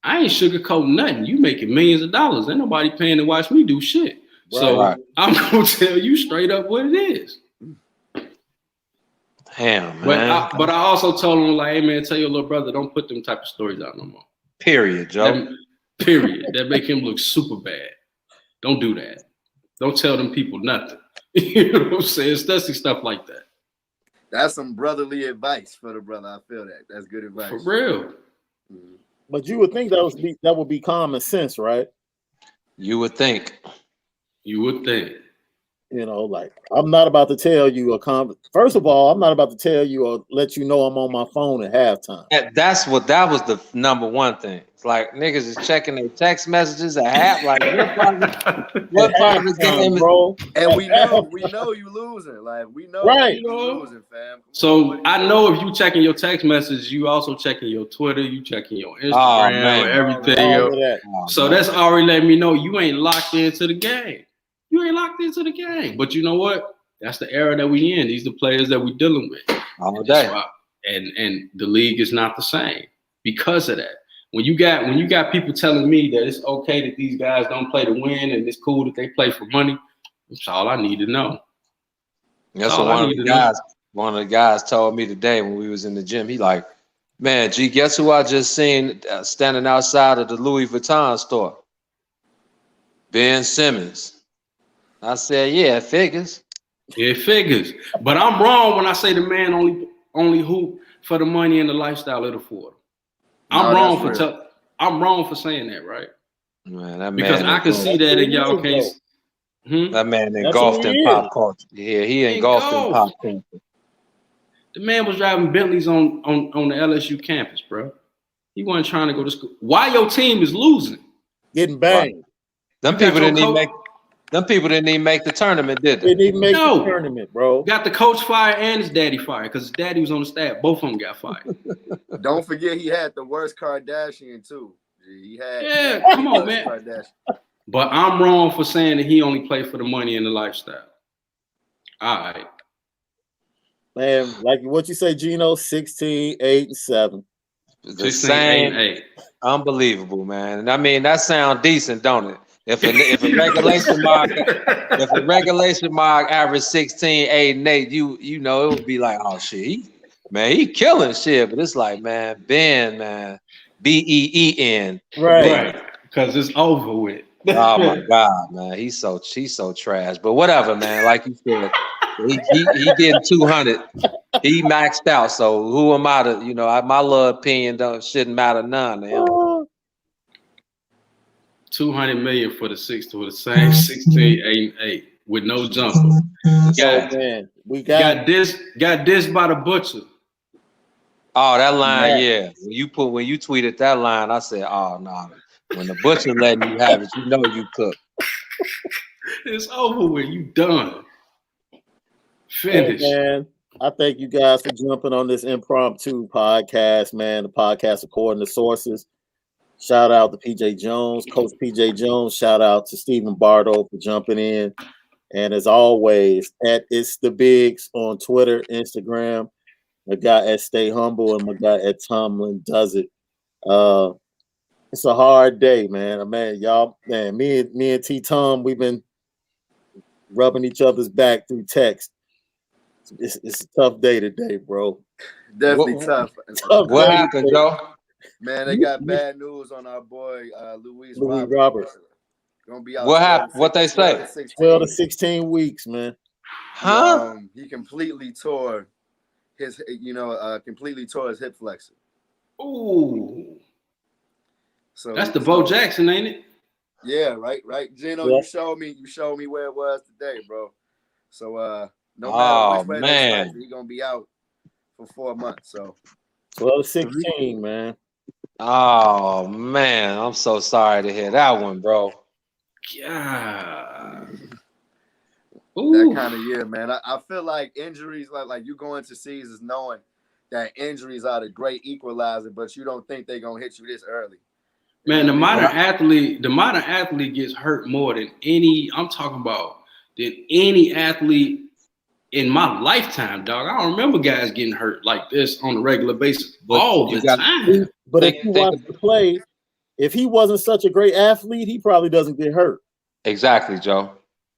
I ain't sugarcoating nothing. You making millions of dollars. Ain't nobody paying to watch me do shit. Right. So I'm going to tell you straight up what it is. Damn, man. But I also told him, like, hey, man, tell your little brother, don't put them type of stories out no more. Period, Joe. Period. That make him look super bad. Don't do that. Don't tell them people nothing. You know what I'm saying? Especially stuff like that. That's some brotherly advice for the brother. I feel that. That's good advice. For real. Mm-hmm. But you would think that would be common sense, right? You would think. You would think. You know, like, I'm not about to tell you first of all, I'm not about to tell you or let you know I'm on my phone at halftime. That was the number one thing. It's like niggas is checking their text messages at half. Like what part of the game, bro? And we know you losing. Like we know you losing, fam. So I know if you checking your text messages, you also checking your Twitter, you checking your Instagram, everything else. So that's already letting me know you ain't locked into the game. You ain't locked into the game. But you know what? That's the era that we in. These are the players that we dealing with. All day. And the league is not the same because of that. When you got people telling me that it's okay that these guys don't play to win and it's cool that they play for money, that's all I need to know. That's what one of the guys told me today when we was in the gym. He like, man, G, guess who I just seen standing outside of the Louis Vuitton store? Ben Simmons. I said, yeah, it figures. It figures. But I'm wrong when I say the man only hoop for the money and the lifestyle it afford. I'm wrong for saying that, right? Man, because I can see that in y'all case. That man engulfed in pop culture. Yeah, he engulfed in pop culture. The man was driving Bentleys on the LSU campus, bro. He wasn't trying to go to school. Why your team is losing? Getting banged. Right. Them people didn't even make the tournament, did they? They didn't make the tournament, bro. Got the coach fired and his daddy fired because his daddy was on the staff. Both of them got fired. Don't forget he had the worst Kardashian too. Come on, man. Kardashian. But I'm wrong for saying that he only played for the money and the lifestyle. All right. Man, like what you say, Gino, 16, 8, and 7. The same. 8 and 8. Unbelievable, man. And I mean, that sounds decent, don't it? If a regulation mark average 16, 8, and 8, you know it would be like, oh shit, he killing shit. But it's like, man, Ben, man, BEEN. Right. Because it's over with. Oh my God, man. He's so trash. But whatever, man. Like you said, he getting 200. He maxed out. So who am I to, my little opinion shouldn't matter none to him. 200 million for the same 16, 8, and 8 with no jumper. So man, We got dissed by the butcher. Oh, that line, yeah. When you tweeted that line, I said, "Oh no." When the butcher letting you have it, you know you cook. It's over with. You done. Hey, Finish. man, I thank you guys for jumping on this impromptu podcast, man. The podcast according to sources. Shout out to PJ Jones, Coach PJ Jones. Shout out to Stephen Bardo for jumping in. And as always, at It's the Bigs on Twitter, Instagram. My guy at Stay Humble and my guy at Tomlin Does It. It's a hard day, man. Y'all, man, me and T Tom, we've been rubbing each other's back through text. It's a tough day today, bro. Definitely tough. What happened, Joe? Man, they got bad news on our boy Louis Roberts. Gonna be out. What happened? What they say? 12 to 16 weeks, man. Huh? He completely tore his hip flexor. Ooh. So that's the Bo Jackson, ain't it? Yeah, right. Gino, Yeah. you showed me where it was today, bro. So no matter which way they slice, he's gonna be out for 4 months. So 12 to 16, man. Oh man, I'm so sorry to hear that one, bro. Yeah. That kind of year, man. I feel like injuries, like you go into seasons knowing that injuries are the great equalizer, but you don't think they're gonna hit you this early. Man, the modern athlete gets hurt more than any athlete in my lifetime, dog. I don't remember guys getting hurt like this on a regular basis all the time. But if you watch the play, if he wasn't such a great athlete, he probably doesn't get hurt. Exactly, Joe.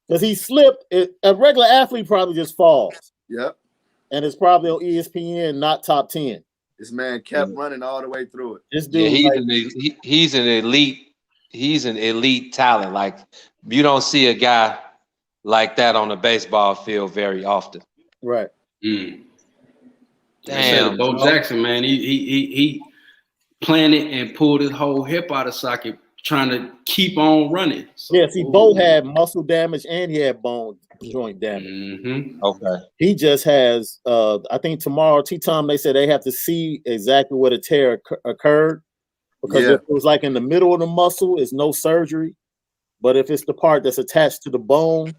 Because he slipped. A regular athlete probably just falls. Yep. And it's probably on ESPN, not top 10. This man kept running all the way through it. This dude, he's an elite talent. Like you don't see a guy like that on the baseball field very often. Right. Damn, Bo Jackson, man, he planted and pulled his whole hip out of socket trying to keep on running. So, yeah, see, Bo had muscle damage and he had bone joint damage. Okay. He just has, I think tomorrow, T-Tom, they said they have to see exactly where the tear occurred. Because if it was like in the middle of the muscle, it's no surgery. But if it's the part that's attached to the bone,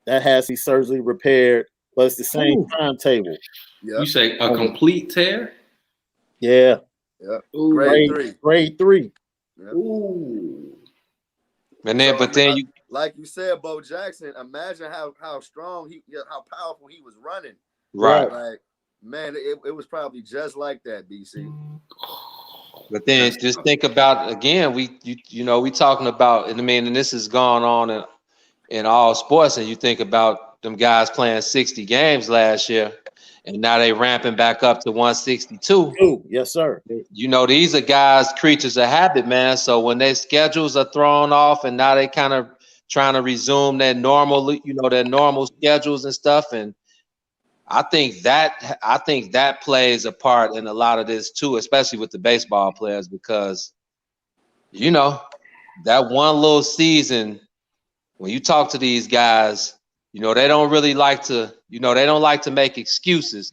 that has to be surgically repaired. But it's the same timetable. Yep. You say a complete tear? Yeah. Yeah. Grade 3. Yep. Ooh. And then, you, like you said, Bo Jackson. Imagine how strong how powerful he was running. Right. Like, man, it was probably just like that, BC. But then just think about again. We talking about. I mean, and this has gone on in all sports. And you think about them guys playing 60 games last year, and now they ramping back up to 162. Yes, sir. These are guys, creatures of habit, man. So when their schedules are thrown off, and now they kind of trying to resume their normal, their normal schedules and stuff, and I think that plays a part in a lot of this too, especially with the baseball players, because that one little season, when you talk to these guys, they don't really like to, they don't like to make excuses,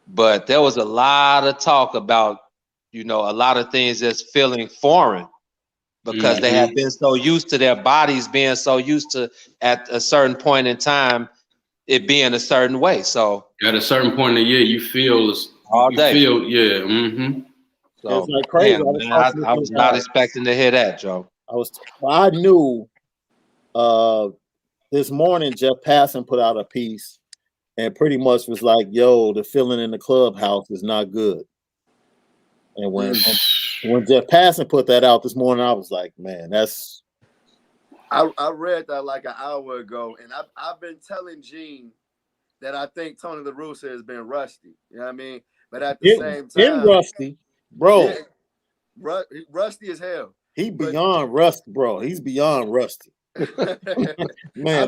but there was a lot of talk about, a lot of things that's feeling foreign because they have been so used to their bodies being so used to at a certain point in time it being a certain way. So at a certain point in the year, you feel all day. So, it's like crazy. Damn, I was not expecting to hear that, Joe. I knew this morning Jeff Passan put out a piece and pretty much was like, yo, the feeling in the clubhouse is not good. And when Jeff Passan put that out this morning, I was like, man, that's I read that like an hour ago, and I've been telling Gene that I think Tony La Russa has been rusty. You know what I mean? But at the same time, rusty, bro. Yeah, rusty as hell. He beyond rusty, bro. He's beyond rusty. Man,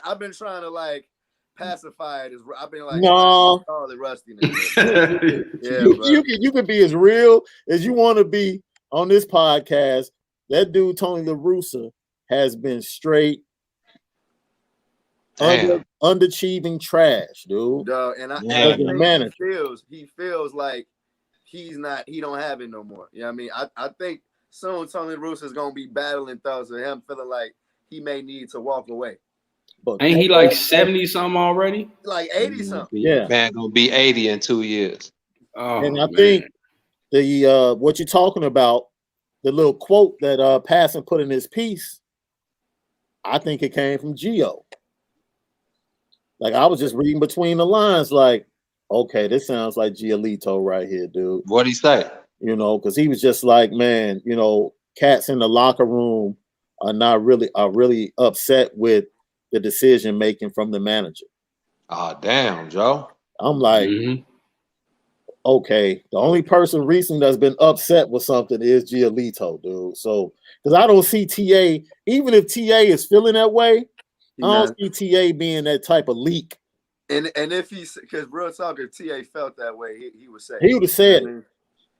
I've been trying to like pacify it. I've been like, no, rustiness. Yeah, you can be as real as you want to be on this podcast. That dude Tony La Russa has been straight underachieving trash, dude. And I As a think manager. he feels like he don't have it no more. You know what I mean? I think soon Tony La Russa is gonna be battling thoughts of him feeling like he may need to walk away. But ain't he like 70 something already? Like 80 something. Yeah, man, gonna be 80 in 2 years. Oh, and I think the what you're talking about, the little quote that Passon put in his piece, I think it came from Gio. Like I was just reading between the lines, like, okay, this sounds like Giolito right here, dude. What'd he say? You know, because he was just like, man, you know, cats in the locker room are really upset with the decision making from the manager. Oh, damn, Joe. I'm like, okay, the only person recently that's been upset with something is Giolito, dude. So, because I don't see TA, even if TA is feeling that way, I don't see TA being that type of leak. And if he's, because real talk, if TA felt that way, he would say he would have said it.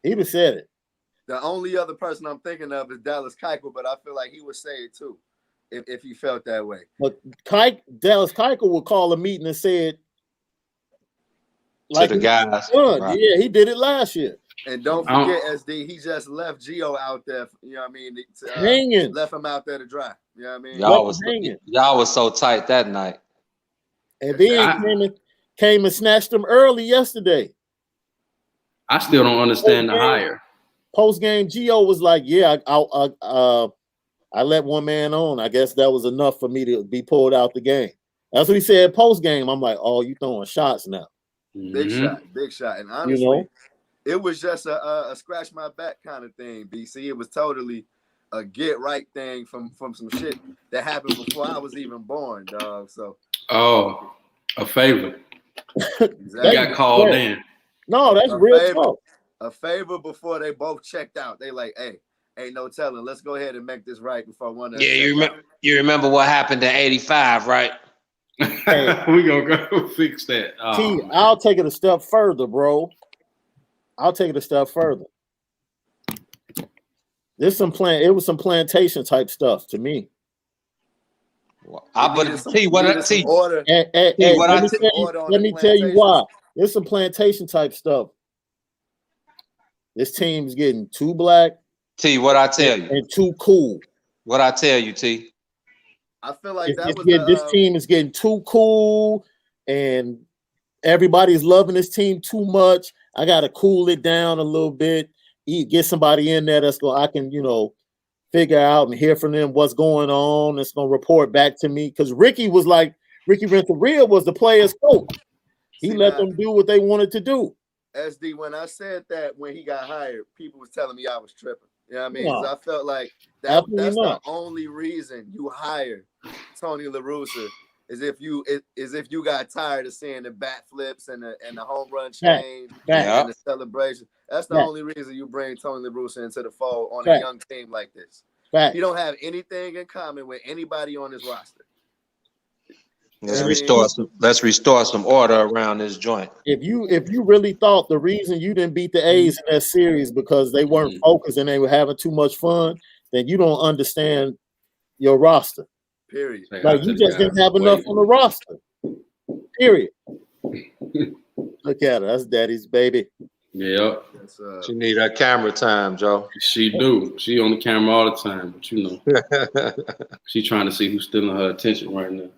He would have said it. The only other person I'm thinking of is Dallas Keuchel, but I feel like he would say it too if he felt that way. But Dallas Keuchel would call a meeting and said, like to the guys. Right. Yeah, he did it last year. And don't forget, SD, he just left Gio out there. You know what I mean? Hanging. Left him out there to dry. You know what I mean? Y'all was so tight that night. And then came and snatched him early yesterday. I still don't understand the hire. Post game, Gio was like, "Yeah, I let one man on. I guess that was enough for me to be pulled out the game." That's what he said post game. I'm like, "Oh, you throwing shots now?" Big shot. And honestly, it was just a scratch my back kind of thing. BC, it was totally a get right thing from some shit that happened before I was even born, dog. So, a favor. Exactly. Got called in. No, that's real talk. A favor before they both checked out. They like, hey, ain't no telling. Let's go ahead and make this right before one of us. Yeah, you remember what happened in '85, right? Hey, we gonna go fix that. I'll take it a step further, bro. I'll take it a step further. It was some plantation type stuff to me. Let me tell you why. There's some plantation type stuff. This team's getting too black. T, what I tell you, and too cool. What I tell you, T. I feel like this team is getting too cool, and everybody's loving this team too much. I got to cool it down a little bit. Get somebody in there I can, figure out and hear from them what's going on. It's gonna report back to me because Ricky Renteria was the players' coach. He let them do what they wanted to do. SD, when I said that when he got hired, people was telling me I was tripping. You know what I mean? No. I felt like that's the only reason you hired Tony La Russa is if you got tired of seeing the bat flips and the home run change and the celebration. That's the only reason you bring Tony La Russa into the fold on a young team like this. He don't have anything in common with anybody on his roster. Let's restore some order around this joint. If you really thought the reason you didn't beat the A's in that series because they weren't focused and they were having too much fun, then you don't understand your roster. Period. Like you just didn't have enough on the roster. Period. Look at her. That's Daddy's baby. Yeah. She need her camera time, Joe. She do. She on the camera all the time, but she trying to see who's stealing her attention right now.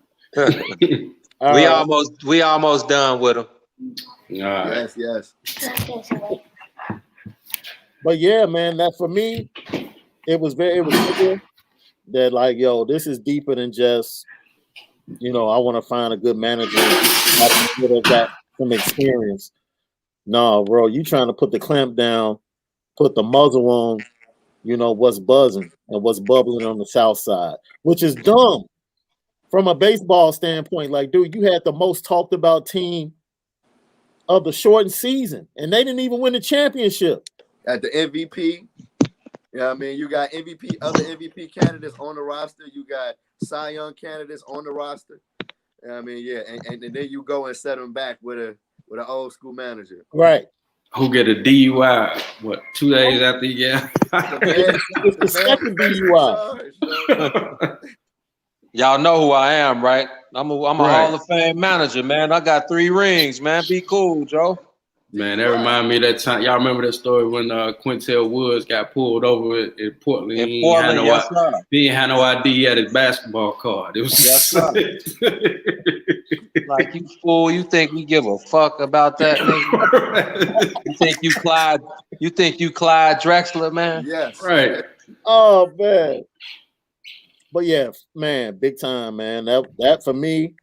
We almost done with him. Right. Yes. But yeah, man, that for me, it was clear that like, yo, this is deeper than just, I want to find a good manager that got some experience. No, bro, you trying to put the clamp down, put the muzzle on, what's buzzing and what's bubbling on the south side, which is dumb. From a baseball standpoint, like, dude, you had the most talked about team of the shortened season, and they didn't even win the championship. At the MVP, I mean, you got other MVP candidates on the roster. You got Cy Young candidates on the roster. I mean, yeah, and then you go and set them back with an old school manager. Right. Who get a DUI, 2 days after he got it's the second DUI. Y'all know who I am, right? I'm a Hall of Fame manager, man. I got 3 rings, man. Be cool, Joe. Man, that remind me of that time. Y'all remember that story when Quintel Woods got pulled over in Portland? In Portland, yes, sir. He didn't have no ID at his basketball card. It was yes, sir. Like, you fool, you think we give a fuck about that, nigga? You think you Clyde Drexler, man? Yes. Right. Oh man. But yeah, man, big time, man. That for me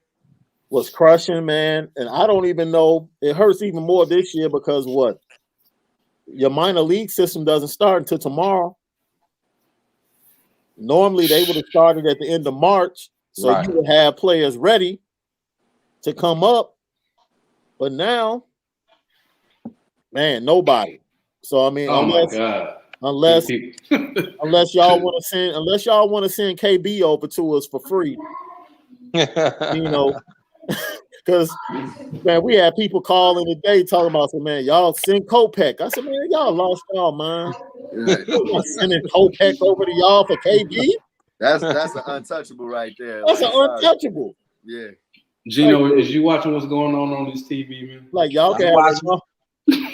was crushing, man. And I don't even know, it hurts even more this year because what? Your minor league system doesn't start until tomorrow. Normally they would have started at the end of March, so Right. you would have players ready to come up. But now, man, nobody. So I mean, unless y'all want to send KB over to us for free, you know, because man, we had people calling today talking about, so man, y'all send Kopech. I said, man, y'all lost y'all mind. I'm not sending Kopech over to y'all for KB. That's an untouchable right there. That's an untouchable. Yeah. Gino, is you watching what's going on this TV, man? Like y'all can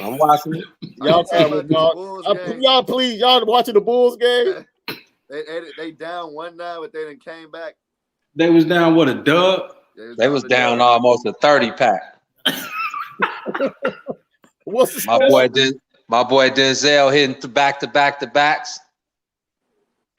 I'm watching it. Y'all please, y'all watching the Bulls game? They down 1-9, but they done came back. They was down what, a dub? They was down almost a 30-pack. What's the my boy Denzel hitting back-to-backs.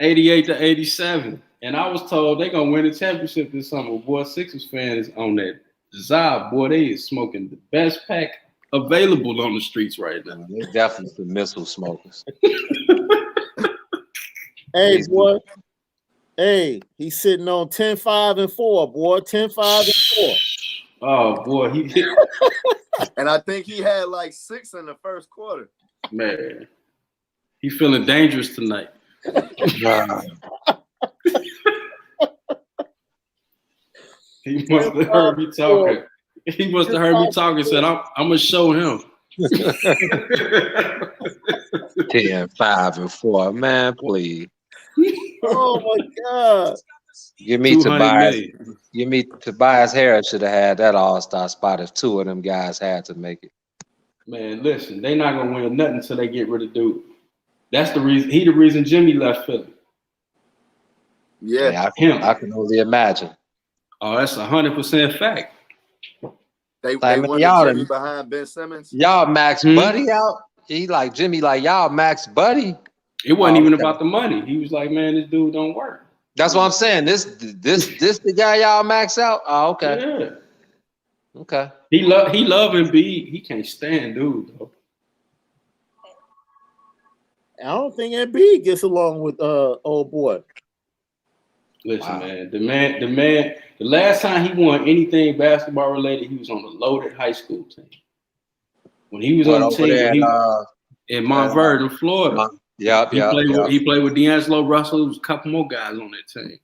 88-87. And I was told they're gonna win the championship this summer. Boy, Sixers fans on that Zab, boy, they is smoking the best pack available on the streets right now. They're definitely some missile smokers. Hey, boy. Hey, he's sitting on 10-5-4, boy. 10-5-4. Oh boy, and I think he had like 6 in the first quarter. Man, he feeling dangerous tonight. He must have heard me talking. He must have heard me talking and said, I'm gonna show him. 10-5-4, man, please. Oh my God. Give me Tobias Harris should have had that all-star spot if 2 of them guys had to make it. Man, listen, they not gonna win nothing until they get rid of Duke. That's the reason. He the reason Jimmy left Philly. Yeah, I can only imagine. Oh, that's 100% fact. They wanted Jimmy behind Ben Simmons. Y'all max Buddy out. He like Jimmy, like y'all max Buddy. It wasn't even about the money. He was like, man, this dude don't work. That's what I'm saying. This the guy y'all max out. Oh, okay. Yeah. Okay. He love Embiid. He can't stand dude though. I don't think Embiid gets along with old boy. Listen, man, the man. The last time he won anything basketball related, he was on the loaded high school team. When he was on the team in Montverde, in Florida. He played with D'Angelo Russell. There was a couple more guys on that team.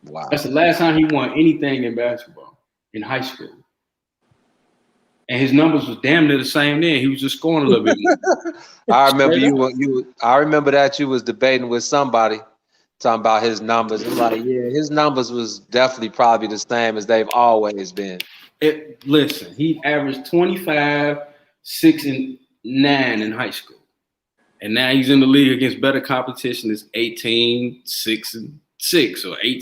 Wow. That's the last time he won anything in basketball in high school. And his numbers was damn near the same then. He was just scoring a little bit more. I remember that you was debating with somebody talking about his numbers. I'm like, yeah, his numbers was definitely probably the same as they've always been. Listen, he averaged 25, 6, and 9 in high school. And now he's in the league against better competition. It's 18, 6, and 6 or 18.